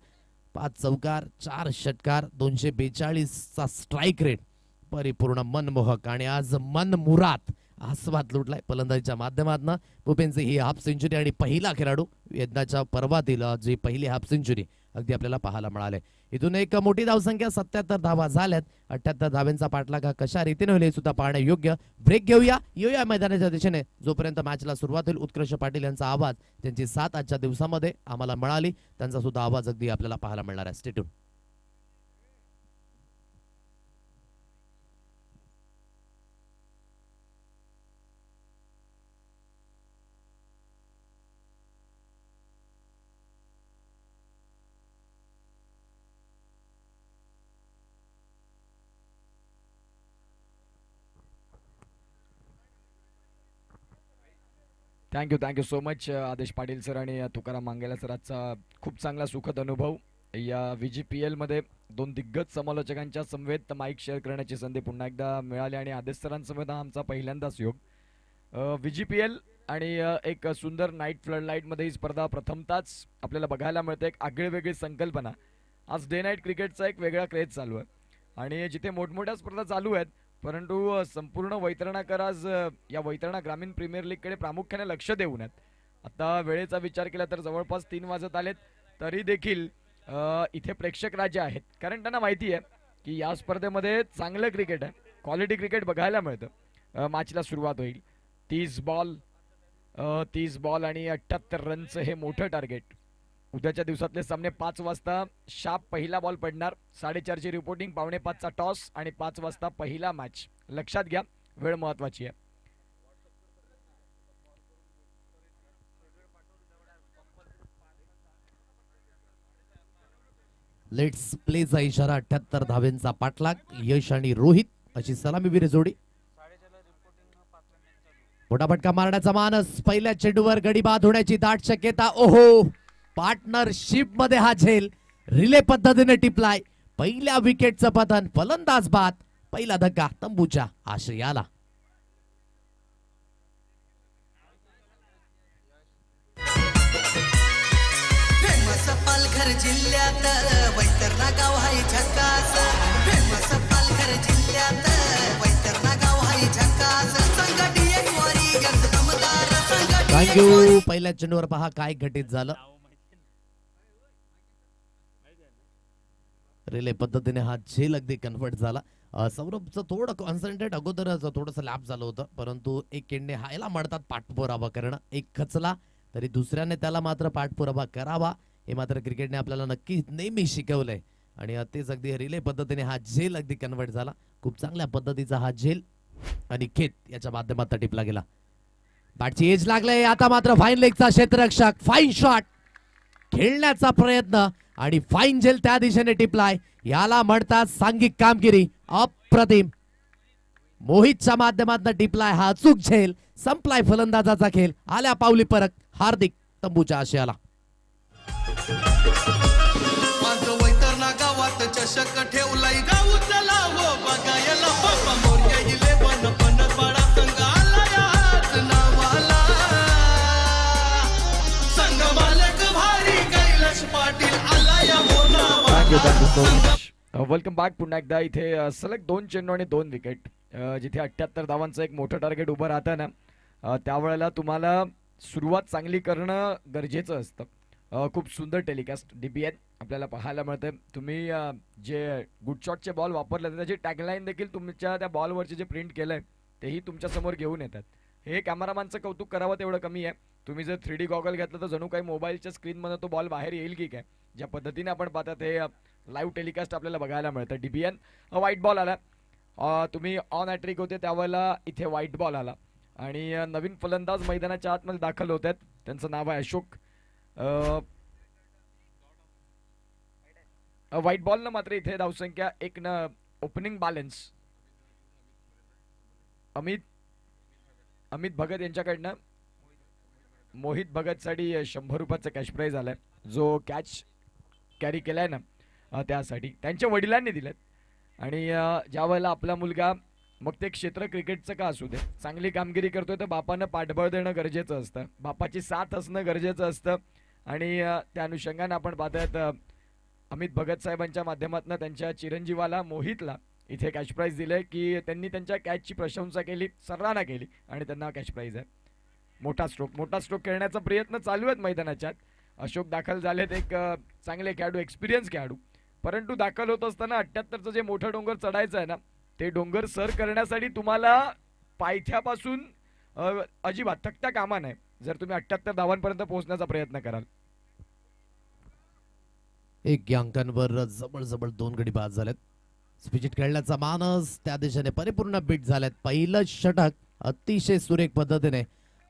5 चौकार 4 षटकार 242 चा स्ट्राईक रेट परिपूर्ण मनमोहक आणि आज मनमुराद आस्वाद लुटलाय फलंदाजीच्या माध्यमातून. भूपेनची ही हाफ सेंचुरी आणि पहिला खेळाडू यंदाच्या पर्वातील जी पहिली हाफ सेंचुरी अगदी आपल्याला पाहायला मिळाले. इथून एक मोठी धावसंख्या 77 धावा झाल्यात. 78 धाव्यांचा पाठलाग कशा रीतीने होईल हे सुद्धा पाहणे योग्य. ब्रेक घेऊया येऊया मैदानाच्या दिशेने. जोपर्यंत मॅचला सुरुवात होईल उत्कर्ष पाटील यांचा आवाज त्यांची साथ आजच्या दिवसामध्ये आम्हाला मिळाली त्यांचा सुद्धा आवाज अगदी आपल्याला पाहायला मिळणार आहे. Stay tune. Thank you so much आदेश पाटील सर आणि तुकाराम मांगेला सर. आजचा खूप चांगला सुखद अनुभव. या VGPL मध्ये 2 दिग्गज समालोचकांच्या समवेत माईक शेअर करण्याची संधी पुन्हा एकदा मिळाली आणि आदेश सरांसमवेत हा आमचा पहिल्यांदाच योग. VGPL आणि एक सुंदर नाईट फ्लड लाईट मध्ये ही स्पर्धा प्रथमताच आपल्याला बघायला मिळते. एक आगळीवेगळी संकल्पना. आज डे नाईट क्रिकेटचा एक वेगळा क्रेज चालू आहे आणि जिथे मोठमोठ्या स्पर्धा चालू आहेत परंतु संपूर्ण वैतरणाकर आज या वैतरणा ग्रामीण प्रीमियर लीगकडे प्रामुख्याने लक्ष देऊन आहेत. आता वेळेचा विचार केला तर जवळपास 3 वाजत आलेत तरी देखील इथे प्रेक्षक राजे आहेत कारण त्यांना माहिती आहे की या स्पर्धेमध्ये चांगलं क्रिकेट आहे क्वालिटी क्रिकेट बघायला मिळतं मॅचला सुरुवात होईल. 30 बॉल आणि 78 रनचं हे मोठं टार्गेट. उद्याच्या दिवसातले सामने 5 वाजता शार्प पहिला बॉल पडणार. 4:30ची रिपोर्टिंग, 4:45चा टॉस आणि 5 वाजता पहिला मॅच. लक्षात घ्या, वेळ महत्वाची आहे. लेट्स प्लेचा इशारा. 78 धावेंचा पाठलाग. यश आणि रोहित अशी सलामीवीर जोडी. मोठा फटका मारण्याचा मानस. पहिल्या चेंडूवर गडी बाद होण्याची दाट शक्यता. ओहो, पार्टनरशिप मध्ये हा झेल रिले पद्धतीने टिपलाय. पहिल्या विकेटचं पतन, फलंदाज बाद. पहिला धक्का तंबूच्या आश्रयाला. फेमस पालघर जिल्ह्यात वैतरणा गाव हाय झकास. फेमस पालघर जिल्ह्यात वैतरणा गाव हाय झकास. संघटी एक वारी गंज दमदार. संघटी थँक्यू. पहिल्या चेंडूवर पहा काय घटित झालं. रिले पद्धतीने हा झेल अगदी कन्वर्ट झाला. सौरभचं थोडं कॉन्सन्ट्रेट अगोदरच थोडंसं लॅप झालं होतं, परंतु एक केंडे हायला म्हणतात पाठपुरावा करणं. एक खचला तरी दुसऱ्याने त्याला मात्र पाठपुरावा करावा, हे मात्र क्रिकेटने आपल्याला नक्की नेहमी शिकवलंय. आणि तेच अगदी रिले पद्धतीने हा झेल अगदी कन्वर्ट झाला. खूप चांगल्या पद्धतीचा हा झेल आणि खेत याच्या माध्यमातून टिपला गेला. बॅटची एज लागले. आता मात्र फाईन लेगचा क्षेत्ररक्षक. फाईन शॉट खेळण्याचा प्रयत्न आणि फाईन झेल त्या दिशेने टिपलाय. याला म्हणतात सांघिक कामगिरी. अप्रतिम. मोहितच्या माध्यमातून टिपलाय हा अचूक झेल. संपलाय फलंदाजाचा खेळ. आल्या पावली परत हार्दिक तंबूच्या आशयाला. माझं वैतरणा गावात चषक ठेवलाय. गाव चला हो बघायला. बाप्पा मोरया इले बन पाडा संघ आला याच नावाला. संघ मालक भारी कैलाश पाटील आला या मोनावाला. Welcome back. पुन्हा एकदा इथे सलग 2 चेंडू आणि 2 विकेट. जिथे 78 धावांचं एक मोठं टार्गेट उभं राहतं ना, त्यावेळेला तुम्हाला सुरुवात चांगली करणं गरजेचं असतं. खूप सुंदर टेलिकास्ट DBN आपल्याला पाहायला मिळतं. तुम्ही जे गुड शॉटचे बॉल वापरले त्याची टॅगलाईन देखील तुमच्या त्या बॉलवरचे जे प्रिंट केलंय तेही तुमच्या समोर घेऊन येतात. हे कॅमेरामॅनचं कौतुक करावं तेवढं कमी आहे. तुम्ही जर 3D गॉगल घेतलं तर जणू काही मोबाईलच्या स्क्रीनमध्ये तो बॉल बाहेर येईल की काय, ज्या पद्धतीने आपण पाहतात हे लाईव्ह टेलिकास्ट आपल्याला बघायला मिळतं. DBN व्हाईट बॉल आला. तुम्ही ऑन हॅट्रिक होते त्यावेळेला इथे व्हाईट बॉल आला आणि नवीन फलंदाज मैदानाच्या आतमध्ये दाखल होत आहेत. त्यांचं नाव आहे अशोक. व्हाईट बॉलनं मात्र इथे धावसंख्या 1 न ओपनिंग बॅलन्स अमित भगत यांच्याकडनं मोहित भगतसाठी 100 रुपयाचं कॅश प्राईज आलाय. जो कॅच कॅरी केलाय ना त्यासाठी त्यांच्या वडिलांनी दिलेत. आणि ज्या वेळेला आपला मुलगा मग ते क्षेत्र क्रिकेटचं का असू दे चांगली कामगिरी करतोय तर बापानं पाठबळ देणं गरजेचं असतं. बापाची साथ असणं गरजेचं असतं. आणि त्या अनुषंगाने आपण पाहतायत अमित भगत साहेबांच्या माध्यमातून त्यांच्या चिरंजीवाला मोहितला इथे कॅश प्राईज दिले की त्यांनी त्यांच्या कॅचची प्रशंसा केली, सराहना केली आणि त्यांना कॅश प्राईज आहे. मोठा स्ट्रोक खेळण्याचा प्रयत्न चालू आहेत मैदानाच्यात. अशोक दाखल झालेत. एक चांगले खेळाडू, एक्सपिरियन्स खेळाडू. परंतु दाखल होत असताना 78चं जे मोठं डोंगर चढायचं आहे ना ते डोंगर सर करण्यासाठी तुम्हाला पायथ्यापासून अजिबात थकता कामा नाही जर तुम्ही 78 धावांपर्यंत पोहोचण्याचा प्रयत्न कराल. एक अंकांवर जबळ 2 गडी बाद झालेत. स्पिचिट खेळण्याचा मानस त्या दिशेने परिपूर्ण बीट झालेत. पहिलं षटक अतिशय सुरेख पद्धतीने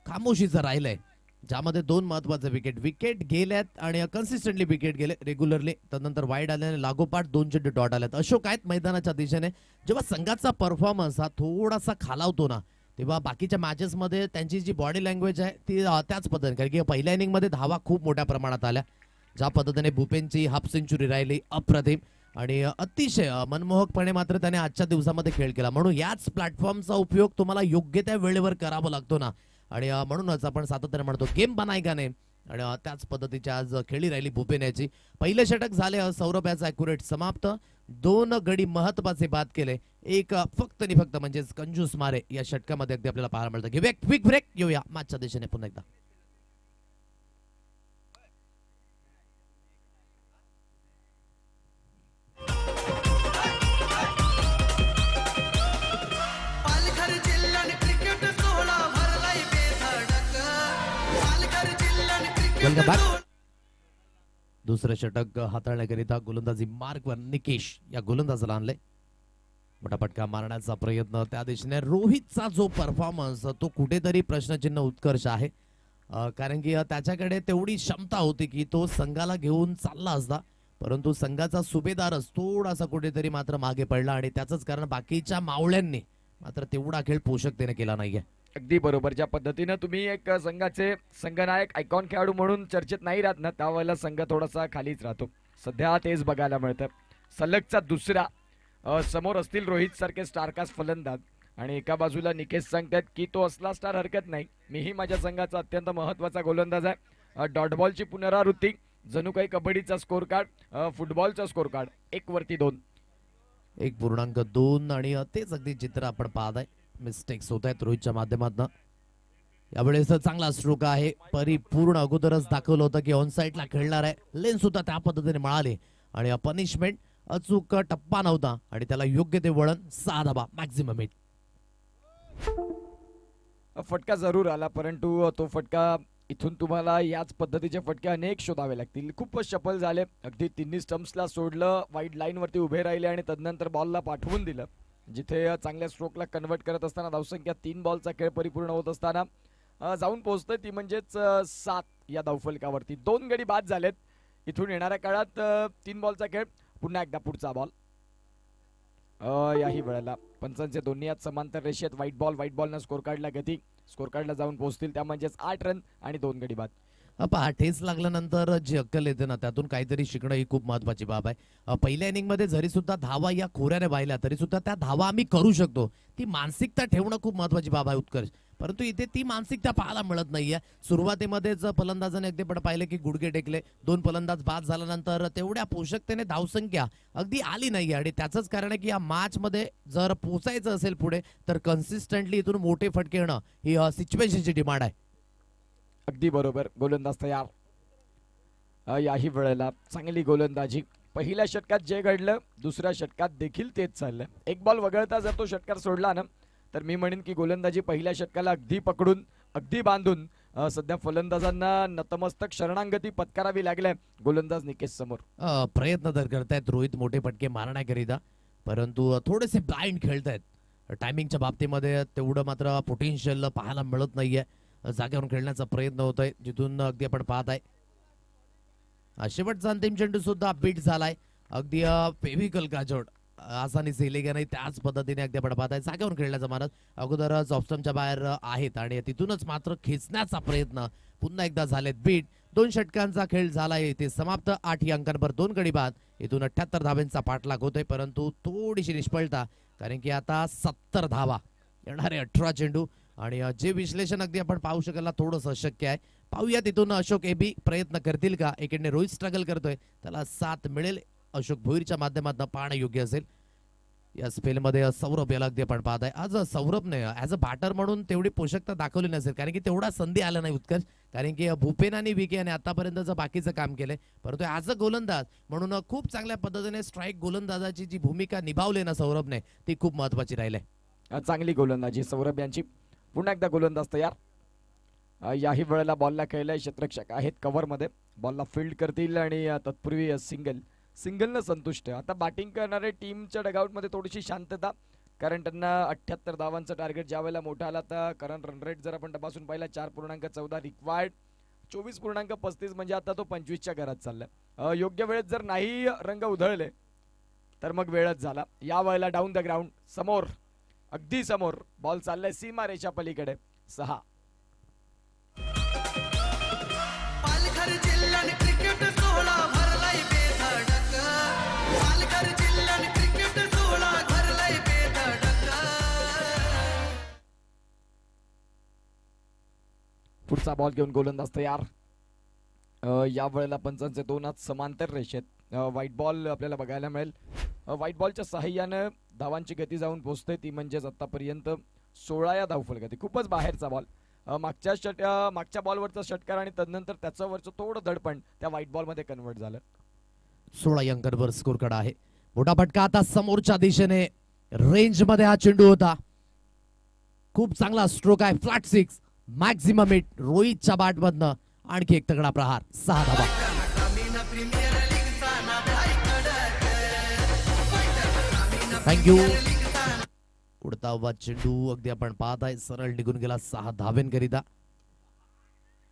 खामोशीचं राहिलंय, ज्यामध्ये 2 महत्वाचे विकेट गेल्यात आणि कन्सिस्टंटली विकेट गेले रेग्युलरली. त्यानंतर वाईड आल्याने लागोपाठ 2 चेंडू डॉट आल्यात. अशोक आहेत मैदानाच्या दिशेने. जेव्हा संघाचा परफॉर्मन्स हा थोडासा खालावतो ना तेव्हा बाकीच्या मॅचेस मध्ये त्यांची जी बॉडी लँग्वेज आहे ती त्याच पद्धतीने, कारण की पहिल्या इनिंग मध्ये धावा खूप मोठ्या प्रमाणात आल्या. ज्या पद्धतीने भूपेनची हाफ सेंचुरी राहिली अप्रतिम आणि अतिशय मनमोहकपणे मात्र त्याने आजच्या दिवसामध्ये खेळ केला. म्हणून याच प्लॅटफॉर्मचा उपयोग तुम्हाला योग्य त्या वेळेवर करावा लागतो ना, आणि म्हणूनच आपण सातत्याने म्हणतो गेम बनायका नाही. आणि त्याच पद्धतीची आज खेळी राहिली भूपेन याची. पहिले षटक झाले सौरभ याचा ॲक्युरेट समाप्त. 2 गडी महत्वाचे बाद केले. एक फक्त आणि फक्त म्हणजेच कंजूस मारे या षटकामध्ये अगदी आपल्याला पाहायला मिळतं. घेऊया क्विक ब्रेक, येऊया मॅचच्या दिशेने पुन्हा एकदा. पालघर जिल्ह्याने वेलकम बॅक. दुसरं षटक हाताळण्याकरिता गोलंदाजी मार्कवर निकेश या गोलंदाजाला आणले. मोठा फटका मारण्याचा प्रयत्न त्या दिशेने. रोहितचा जो परफॉर्मन्स तो कुठेतरी प्रश्नचिन्ह उत्कर्ष आहे. कारण की त्याच्याकडे तेवढी क्षमता होती की तो संघाला घेऊन चालला असता, परंतु संघाचा सुभेदारच थोडासा कुठेतरी मात्र मागे पडला आणि त्याचंच कारण बाकीच्या मावळ्यांनी मात्र तेवढा खेळ पोषकतेने केला नाहीये. अगदी बरोबर. ज्या पद्धतीनं तुम्ही एक संघाचे संघनायक आयकॉन खेळाडू म्हणून चर्चेत नाही राहत ना, त्यावेळेला संघ थोडासा खालीच राहतो. सध्या तेच बघायला मिळतं. सलगचा दुसरा समोर असतील रोहित सारखे स्टारकास्ट फलंदाज आणि एका बाजूला निकेश सांगतात की तो असला स्टार हरकत नाही, मीही माझ्या संघाचा अत्यंत महत्वाचा गोलंदाज आहे. डॉट बॉलची पुनरावृत्ती, जणू काही कबड्डीचा स्कोर कार्ड, फुटबॉलचा स्कोर कार्ड, 1-2. 1.2 आणि तेच अगदी चित्र आपण पाहत आहे. मिस्टेक्स होत आहेत रोहितच्या माध्यमातून. यावेळेस चांगला स्ट्रोक आहे. परिपूर्ण अगोदरच दाखवलं होतं की ऑन साईडला खेळणार आहे. लेन सुद्धा त्या पद्धतीने मिळाले आणि पनिशमेंट अचूक टप्पा नव्हता आणि त्याला योग्य ते वळण. 6 धावा मॅक्झिमम हिट. फटका जरूर आला, परंतु तो फटका इथून तुम्हाला याच पद्धतीचे फटके अनेक शोधावे लागतील. खूपच सफल झाले. अगदी तिन्ही स्टम्प्सला सोडलं, वाईड लाईन वरती उभे राहिले आणि तदनंतर बॉलला पाठवून दिलं, जिथे चांगल्या स्ट्रोकला कन्वर्ट करत असताना धावसंख्या 3 बॉलचा खेळ परिपूर्ण होत असताना जाऊन पोहोचतोय ती म्हणजेच 7 या धावफलकावरती. 2 गडी बाद झालेत. इथून येणाऱ्या काळात 3 बॉलचा खेळ. पुन्हा एकदा पुढचा बॉल. याही वेळेला पंचांचे दोन्ही हात समांतर रेषेत. व्हाईट बॉलनं स्कोर कार्डला गती, स्कोर कार्डला जाऊन पोहोचतील त्या म्हणजेच 8 रन आणि 2 गडी बाद. पहा, ठेस लागल्यानंतर जी अक्कल येते ना, त्यातून काहीतरी शिकणं ही खूप महत्वाची बाब आहे. पहिल्या इनिंग मध्ये जरी सुद्धा धावा या खोऱ्याने वाहिल्या तरी सुद्धा त्या धावा आम्ही करू शकतो, ती मानसिकता ठेवणं खूप महत्वाची बाब आहे उत्कर्ष. परंतु इथे ती मानसिकता पाहायला मिळत नाहीये. सुरुवातीमध्येच फलंदाजाने अगदी पण पाहिलं की गुडघे टेकले. 2 फलंदाज बाद झाल्यानंतर तेवढ्या पोषकतेने धावसंख्या अगदी आली नाहीये आणि त्याचंच कारण आहे की या मॅच मध्ये जर पोचायचं असेल पुढे तर कन्सिस्टंटली इथून मोठे फटके येणं ही सिच्युएशनची डिमांड आहे. अगदी बरोबर. गोलंदाज तयार. याही वेळेला चांगली गोलंदाजी. पहिल्या षटकात जे घडलं दुसऱ्या षटकात देखील तेच चाललं. 1 बॉल वगळता जर तो षटकार सोडला ना, तर मी म्हणेन की गोलंदाजी पहिल्या षटकाला अगदी पकडून, अगदी बांधून सध्या फलंदाजांना नतमस्तक शरणांगती पत्करावी लागले गोलंदाज निकेश समोर. प्रयत्न तर करतायत रोहित मोठे फटके मारण्याकरिता, परंतु थोडेसे ब्लाइंड खेळतायत. टायमिंगच्या बाबतीमध्ये तेवढं मात्र पोटेन्शियल पाहायला मिळत नाहीये. जागेवरून खेळण्याचा प्रयत्न होतोय, जिथून अगदी आपण पाहत आहे. शेवटचा अंतिम चेंडू सुद्धा बीट झालाय. अगदी फेविकल काजोड आसानी सेले का नाही त्याच पद्धतीने अगदी आपण पाहत आहे. जागेवरून खेळण्याचा मानस अगोदरच ऑफस्टमच्या बाहेर आहेत आणि तिथूनच मात्र खेचण्याचा प्रयत्न पुन्हा एकदा झालेत. बीट. 2 षटकांचा खेळ झालाय इथे समाप्त. 8 अंकांवर 2 गडी बाद. इथून 78 धावांचा पाठलाग होतोय, परंतु थोडीशी निष्फळता, कारण की आता 70 धावा येणारे 18 चेंडू आणि जे विश्लेषण अगदी आपण पाहू शकाल थोडंसं अशक्य आहे. पाहूया तिथून अशोक एबी प्रयत्न करतील का. एकीकडे रोहित स्ट्रगल करतोय, त्याला साथ मिळेल अशोक भोईरच्या माध्यमातून पाहणं योग्य असेल. या स्पेलमध्ये सौरभ याला अगदी आपण पाहत आहे. आज सौरभने ऍज अ बॅटर म्हणून तेवढी पोषकता दाखवली नसेल, कारण की तेवढा संधी आला नाही उत्कर्ष, कारण की भूपेन आणि विके यांनी आतापर्यंतचं बाकीचं काम केलंय. परंतु ऍज अ गोलंदाज म्हणून खूप चांगल्या पद्धतीने स्ट्राईक गोलंदाजाची जी भूमिका निभावली ना सौरभने, ती खूप महत्वाची राहिली. चांगली गोलंदाजी सौरभ यांची. पुन्हा एकदा गोलंदाज तयार. याही वेळेला बॉलला खेळलाय क्षेत्ररक्षक आहेत कव्हरमध्ये. बॉलला फील्ड करतील आणि तत्पूर्वी सिंगलनं संतुष्ट. आता बॅटिंग करणारे टीमच्या डगआउटमध्ये थोडीशी शांतता, कारण त्यांना 78 धावांचं टार्गेट ज्या वेळेला मोठा आला तर करंट रन रेट जर आपण तपासून पाहिला 4.14 रिक्वायर्ड, 24.35 म्हणजे आता तो 25च्या घरात चाललाय. योग्य वेळेत जर नाही रंग उधळले तर मग वेळच झाला. या वेळेला डाऊन द ग्राउंड समोर, अगदी समोर बॉल चाललाय सीमा रेषा पलीकडे. 6. पालघर जिल्ह्यात क्रिकेट सोहळा भरलाय बेधडक. पालघर जिल्ह्यात क्रिकेट सोहळा भरलाय बेधडक. पुढचा बॉल घेऊन गोलंदाज तयार. या वेळेला पंचांचे 2 हात समांतर रेषेत. व्हाईट बॉल आपल्याला बघायला मिळेल. व्हाईट बॉलच्या सहाय्यानं धावांची गती जाऊन पोहोचते, ती म्हणजेच आतापर्यंत 16 या धावफलकात. खूपच बाहेरचा बॉल. मागच्या बॉलवरचा षटकार आणि तदनंतर त्याच्यावरचं थोडं दडपण त्या व्हाईट बॉलमध्ये कन्वर्ट झालं. 16 अंकांवर स्कोर कार्ड आहे. मोठा फटका आता समोरच्या दिशेने रेंज मध्ये हा चेंडू होता. खूप चांगला स्ट्रोक आहे. फ्लॅट 6 मॅक्झिमम हिट रोहितच्या बॅटमधनं आणखी एक तगडा प्रहार, 6 धावा. थँक्यू. उडता उभा चेंडू अगदी आपण पाहत आहे सरळ निघून गेला 6 धावेंकरिता.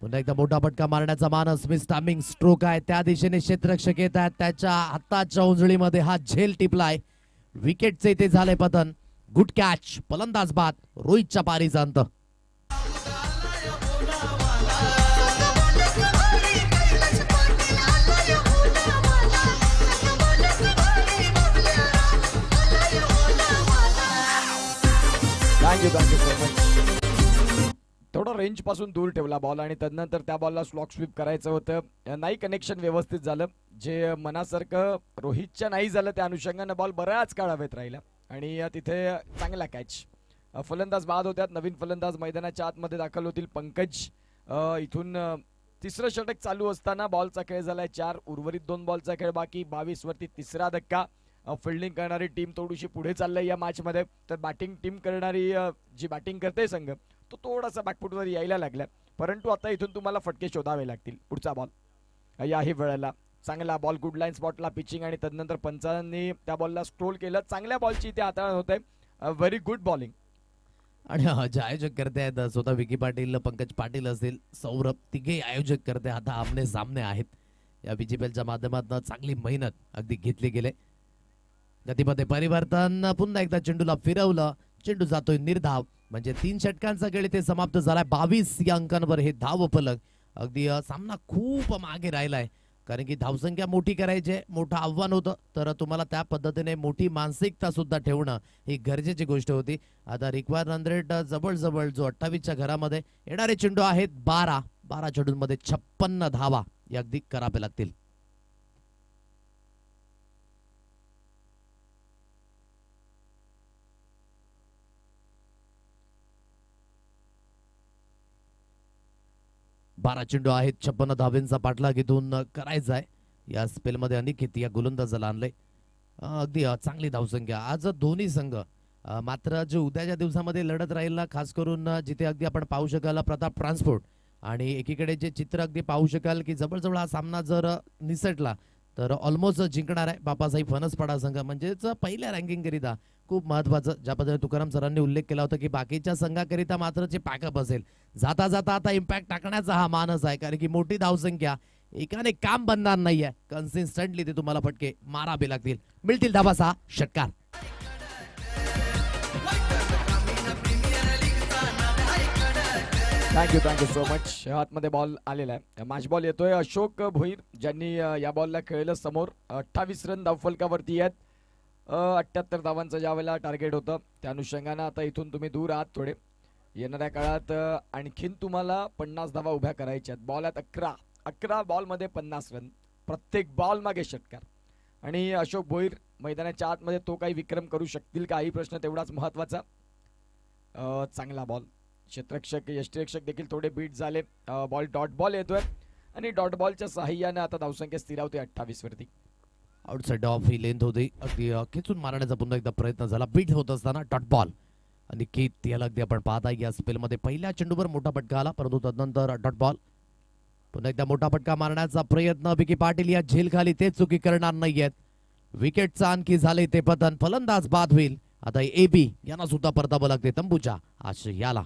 पुन्हा एकदा मोठा फटका मारण्याचा मानस, मिस टायमिंग स्ट्रोक आहे, त्या दिशेने क्षेत्ररक्षक येत आहेत, त्याच्या हाताच्या उंजळीमध्ये हा झेल टिपलाय. विकेटचे इथे झाले पतन. गुड कॅच, फलंदाज बाद, रोहितच्या पारीचा अंत. Thank you so much. थोडं रेंज पासून दूर ठेवला बॉल आणि त्यानंतर त्या बॉलला स्लॉक स्वीप करायचं होतं, नाही कनेक्शन व्यवस्थित झालं, जे मनासारखं रोहितच्या नाही झालं. त्या अनुषंगानं बॉल बऱ्याच काळ हवेत राहिला आणि तिथे चांगला कॅच. फलंदाज बाद होत्यात, नवीन फलंदाज मैदानाच्या आतमध्ये दाखल होतील. पंकज इथून तिसरं षटक चालू असताना बॉलचा खेळ झालाय 4, उर्वरित 2 बॉलचा खेळ बाकी. 22 वरती तिसरा धक्का. फिल्डिंग करणारी टीम थोडीशी पुढे चाललंय या मॅच मध्ये, तर बॅटिंग टीम करणारी जी बॅटिंग करते संघ तो थोडासा बॅकफुटवर यायला लागला, परंतु आता इथून तुम्हाला फटके शोधावे लागतील. पुढचा बॉल याही वेळेला चांगला बॉल, गुड लाईन स्पॉटला पिचिंग आणि तदनंतर पंचांनी त्या बॉलला स्ट्रोल केलं. चांगल्या बॉलची इथे हाताळण होते, व्हेरी गुड बॉलिंग. आणि जे आयोजक करते आहेत स्वतः विकी पाटील, पंकज पाटील असतील, सौरभ, तिघे आयोजक करते आता आमने सामने आहेत. या बीजीपीएलच्या माध्यमातून चांगली मेहनत अगदी घेतली गेले. गतीमध्ये परिवर्तन, पुन्हा एकदा चेंडूला फिरवलं, चेंडू जातोय निर्धाव, म्हणजे 3 षटकांचा खेळ इथे समाप्त झालाय. 22 या अंकांवर हे धाव फलक. अगदी सामना खूप मागे राहिलाय, कारण की धावसंख्या मोठी करायचे मोठं आव्हान होतं, तर तुम्हाला त्या पद्धतीने मोठी मानसिकता सुद्धा ठेवणं ही गरजेची गोष्ट होती. आता रिक्वायर रन रेट जवळ जो 28च्या घरामध्ये येणारे चेंडू आहेत 12 चेंडूंमध्ये 56 धावा या अगदी करावे लागतील. बारा चेंडू आहेत, 56 धावेंचा पाठलाग इथून करायचा आहे. या स्पेलमध्ये अनिकेत या गोलंदाजाला आणलंय. अगदी चांगली धावसंख्या आज दोन्ही संघ. मात्र जे उद्याच्या दिवसामध्ये लढत राहील, खास करून जिथे अगदी आपण पाहू शकाल प्रताप ट्रान्सपोर्ट, आणि एकीकडे जे चित्र अगदी पाहू शकाल की जवळजवळ हा सामना जर निसटला तर ऑलमोस्ट जिंकणार आहे बापासाहेब फणसपाडा संघ. म्हणजेच पहिल्या रँकिंग करिता खूप महत्वाचं, ज्या पद्धतीने तुकाराम सरांनी उल्लेख केला होता की बाकीच्या संघाकरिता मात्र जे पॅकअप असेल, जाता जाता आता इम्पॅक्ट टाकण्याचा हा मानस आहे, कारण की मोठी धावसंख्या एकाने काम बनणार नाहीये. कन्सिस्टंटली ते तुम्हाला फटके मारावे लागतील. मिळतील धावा 6 षटकार. Thank you so much. आतमध्ये बॉल आलेला आहे, मॅच बॉल येतोय. अशोक भोईर ज्यांनी या बॉलला खेळलं समोर. 28 रन धावफलकावरती आहेत. 78 धावांचं ज्यावेळेला टार्गेट होतं, त्या अनुषंगानं आता इथून तुम्ही दूर आहात थोडे. येणाऱ्या काळात आणखीन तुम्हाला 50 धावा उभ्या करायच्या आहेत. बॉल आहेत 11 बॉलमध्ये 50 रन, प्रत्येक बॉल मागे षटकार. आणि अशोक भोईर मैदानाच्या आतमध्ये तो काही विक्रम करू शकतील का, ही प्रश्न तेवढाच महत्वाचा. चांगला बॉल, क्षेत्ररक्षक यष्टिरक्षक देखील थोडे बीट झाले. बॉल डॉट बॉल येतोय आणि डॉट बॉलच्या साहाय्याने आता धावसंख्या स्थिरावते 28 वरती. आउटसाइड ऑफ ही लेंथ होती, अगदी खेचून मारण्याचा पुन्हा एकदा प्रयत्न झाला. बीट होत असताना डॉट बॉल आणि केत याला अगदी आपण पाहता या स्पेलमध्ये पहिल्या चेंडूवर मोठा फटका आला, परंतु तदनंतर डॉट बॉल. पुन्हा एकदा मोठा फटका मारण्याचा प्रयत्न. विकी पाटील या झेल खाली ते चुकी करणार नाहीयेत. विकेटचा आणखी झाले ते पतन, फलंदाज बाद होईल. आता एबी यांना सुद्धा परतावं लागते तंबूच्या आशयाला.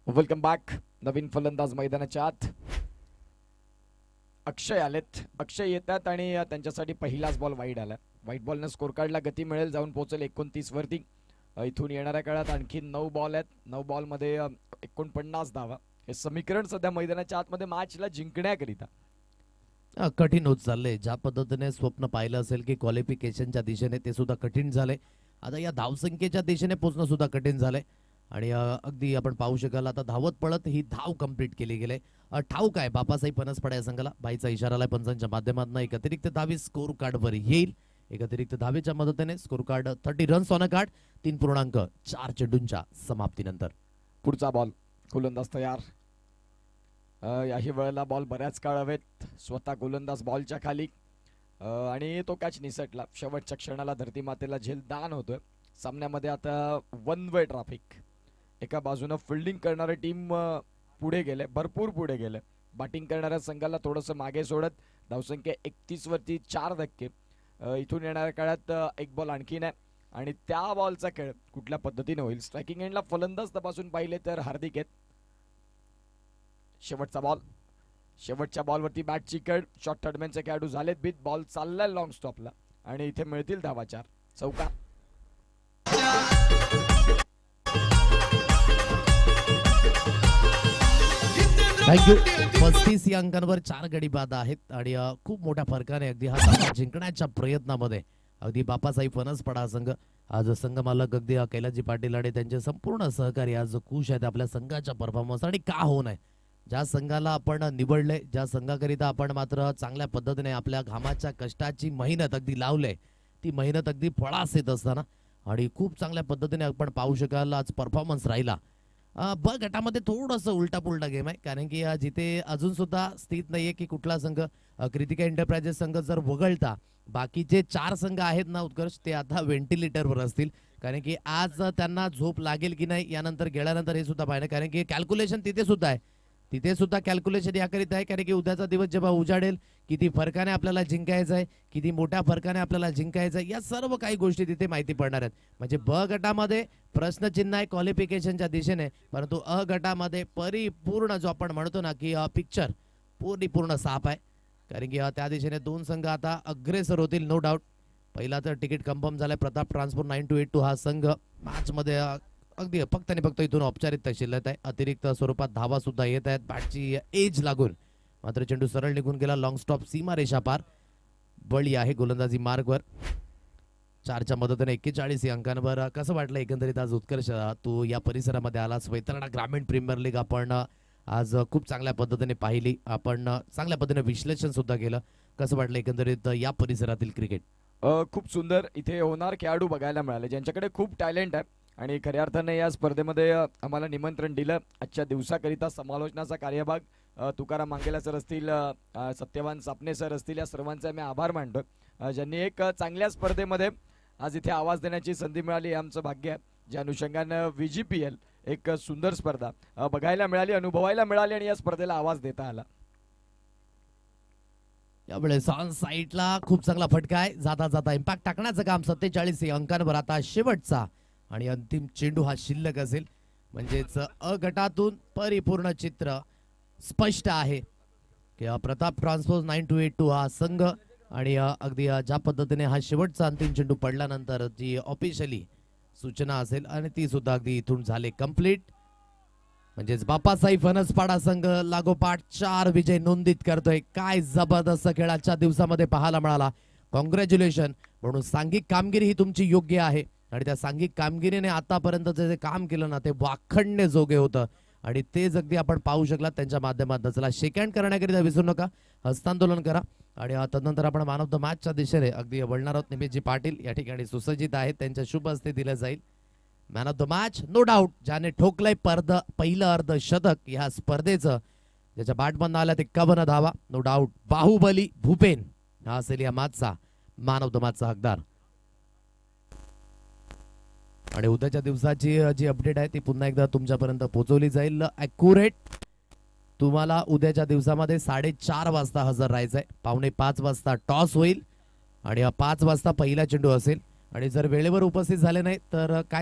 Welcome back. नवीन फलंदाज मैदानाच्या आत अक्षय आलेत. अक्षय येतात आणि त्यांच्यासाठी पहिलाच बॉल वाईड आला. वाईट बॉलनं स्कोर कार्डला गती मिळेल, जाऊन पोहोचेल 29 वरती. इथून येणाऱ्या काळात आणखी 9 बॉल आहेत. 9 बॉलमध्ये 49 धावा. हे समीकरण सध्या मैदानाच्या आतमध्ये मॅचला जिंकण्याकरिता कठीण होत चाललंय. ज्या पद्धतीने स्वप्न पाहिलं असेल की क्वालिफिकेशनच्या दिशेने, ते सुद्धा कठीण झाले. आता या धावसंख्येच्या दिशेने पोहोचणं सुद्धा कठीण झालंय. आणि अगदी आपण पाहू शकाल आता धावत पळत ही धाव कंप्लीट केली गेले. ठाऊक आहे बापासाहेब फणसपाडा या संघाला बाईचा इशारा आलाय पंचांच्या माध्यमातून. एक अतिरिक्त धावी स्कोर कार्डवर येईल. एक अतिरिक्त धावेच्या मदतीने score card 30 runs on a card 3.4 चेंडूंच्या समाप्तीनंतर. पुढचा बॉल गोलंदाज तयार. याही वेळेला बॉल बऱ्याच काळ हवेत. स्वतः गोलंदाज बॉलच्या खाली आणि तो कॅच निसटला. शेवटच्या क्षणाला धरती मातेला झेल दान होतोय. सामन्यामध्ये आता वन वे ट्रॅफिक. एका बाजूनं फिल्डिंग करणारे टीम पुढे गेले, भरपूर पुढे गेले. बॅटिंग करणाऱ्या संघाला थोडंसं मागे सोडत धावसंख्या 31 वरती 4 धक्के. इथून येणाऱ्या काळात एक बॉल आणखीन आहे आणि त्या बॉलचा खेळ कुठल्या पद्धतीने होईल. स्ट्रायकिंग एंडला फलंदाज तपासून पाहिले तर हार्दिक आहेत. शेवटचा बॉल. शेवटच्या बॉलवरती बॅटची कड. शॉर्ट टर्डमॅनचे खेळाडू झालेत बीत. बॉल चाललाय लॉंग स्टॉपला आणि इथे मिळतील धावा 4. चौका. थँक्यू. 35 या अंकांवर 4 गडी बाद आहेत आणि खूप मोठ्या फरकाने अगदी हा सामना जिंकण्याच्या प्रयत्नामध्ये अगदी बापासाहेब फणसपडा संघ, आज संघ मालक अगदी कैलासजी पाटील आणि त्यांचे संपूर्ण सहकारी आज खुश आहेत आपल्या संघाच्या परफॉर्मन्स. आणि का हो नाही, ज्या संघाला आपण निवडले, ज्या संघाकरिता आपण मात्र चांगल्या पद्धतीने आपल्या घामाच्या कष्टाची मेहनत अगदी लावले, ती मेहनत अगदी फळास येत असताना आणि खूप चांगल्या पद्धतीने आपण पाहू शकाल आज परफॉर्मन्स राहिला. ब गटामध्ये थोडंसं उलटा पुलटा गेम आहे, कारण की जिथे अजून सुद्धा स्थित नाहीये की कुठला संघ कृतिका एंटरप्राइजेस संघ जर वगळता बाकीचे 4 संघ आहेत ना उत्कर्ष, ते आता व्हेंटिलेटरवर असतील. कारण की आज त्यांना झोप लागेल की नाही यानंतर गेल्यानंतर हे सुद्धा पाहिजे, कारण की कॅल्क्युलेशन तिथे सुद्धा आहे. तिथे सुद्धा कॅल्क्युलेशन याकरिता आहे, कारण की उद्याचा दिवस जेव्हा उजाडेल, किती फरकाने आपल्याला जिंकायचं आहे, किती मोठ्या फरकाने आपल्याला जिंकायचं आहे, या सर्व काही गोष्टी तिथे माहिती पडणार आहेत. म्हणजे ब गटामध्ये प्रश्नचिन्ह आहे क्वालिफिकेशनच्या दिशेने, परंतु अ गटामध्ये परिपूर्ण जो आपण म्हणतो ना की पिक्चर पूर्ण साफ आहे. कारण की त्या दिशेने 2 संघ आता अग्रेसर होतील नो डाऊट. पहिला तर तिकीट कन्फर्म झालाय प्रताप ट्रान्सपोर्ट 9282 हा संघ. मॅचमध्ये अगदी फक्त आणि फक्त इथून औपचारिकता शिल्लक आहे. अतिरिक्त स्वरूपात धावा सुद्धा येत आहेत बॅटची एज लागून, मात्र चेंडू सरळ निघून गेला लॉंग स्टॉप सीमा रेषा पार. बळी आहे गोलंदाजी मार्गवर. 4च्या मदतीने 41 या अंकांवर. कसं वाटलं एकंदरीत आज उत्कर्ष, तू या परिसरामध्ये आलास? वैतरणा ग्रामीण प्रीमियर लीग आपण आज खूप चांगल्या पद्धतीने पाहिली, आपण चांगल्या पद्धतीने विश्लेषण सुद्धा केलं. कसं वाटलं एकंदरीत या परिसरातील क्रिकेट? खूप सुंदर. इथे होणार खेळाडू बघायला मिळाले ज्यांच्याकडे खूप टॅलेंट आहे आणि खऱ्या अर्थाने या स्पर्धेमध्ये आम्हाला निमंत्रण दिलं. आजच्या दिवसाकरिता समालोचनाचा कार्यभाग तुकाराम मांगेला सर असतील, सत्यवान सापणे सर असतील, या सर्वांचा मी आभार मानतो, ज्यांनी एक चांगल्या स्पर्धेमध्ये आज इथे आवाज देण्याची संधी मिळाली. हे आमचं भाग्य आहे. ज्या अनुषंगानं VGPL एक सुंदर स्पर्धा बघायला मिळाली, अनुभवायला मिळाली आणि या स्पर्धेला आवाज देता आला. यावेळेस ऑन साईडला खूप चांगला फटका आहे. जाता जाता इम्पॅक्ट टाकण्याचं काम 47 अंकांवर. आता शेवटचा आणि अंतिम चेंडू हा शिल्लक असेल. म्हणजेच अ गटातून परिपूर्ण चित्र स्पष्ट आहे की प्रताप ट्रान्सपोर्ट 9282 हा संघ आणि अगदी ज्या पद्धतीने हा शेवटचा अंतिम चेंडू पडल्यानंतर जी ऑफिशियली सूचना असेल आणि ती सुद्धा अगदी इथून झाले कंप्लीट. म्हणजेच बापासाहेब फणसपाडा संघ लागोपाठ 4 विजय नोंदित करतोय. काय जबरदस्त खेळाच्या दिवसामध्ये पाहायला मिळाला. कॉंग्रॅच्युलेशन. म्हणून सांघिक कामगिरी ही तुमची योग्य आहे आणि त्या सांघिक कामगिरीने आतापर्यंत जे काम केलं ना ते वाखणणे जोगे होतं आणि तेच अगदी आपण पाहू शकला त्यांच्या माध्यमातून. चला शेक हँड करण्याकरिता विसरू नका, हस्तांदोलन करा आणि तदनंतर आपण मॅन ऑफ द मॅचच्या दिशेने अगदी वळणार आहोत. निमेशजी पाटील या ठिकाणी सुसज्जित आहेत, त्यांच्या शुभ हस्ते दिलं जाईल man of the match. No doubt ज्याने ठोकलंय पहिलं अर्ध शतक या स्पर्धेचं, ज्याच्या बॅटमधनं आला ते 51 धावा, नो डाऊट बाहुबली भूपेन हा असेल या मॅचचा मॅन ऑफ द मॅचचा हकदार. आणि उद्याच्या दिवसाची जी अपडेट आहे ती पुन्हा एकदा तुमच्यापर्यंत पोहोचवली जाईल ॲक्युरेट. तुम्हाला उद्याच्या दिवसामध्ये 4:30 वाजता हजर राहायचंय. 4:45 वाजता टॉस होईल आणि 5 वाजता पहिला चेंडू असेल आणि जर वेळेवर उपस्थित झाले नाही तर काय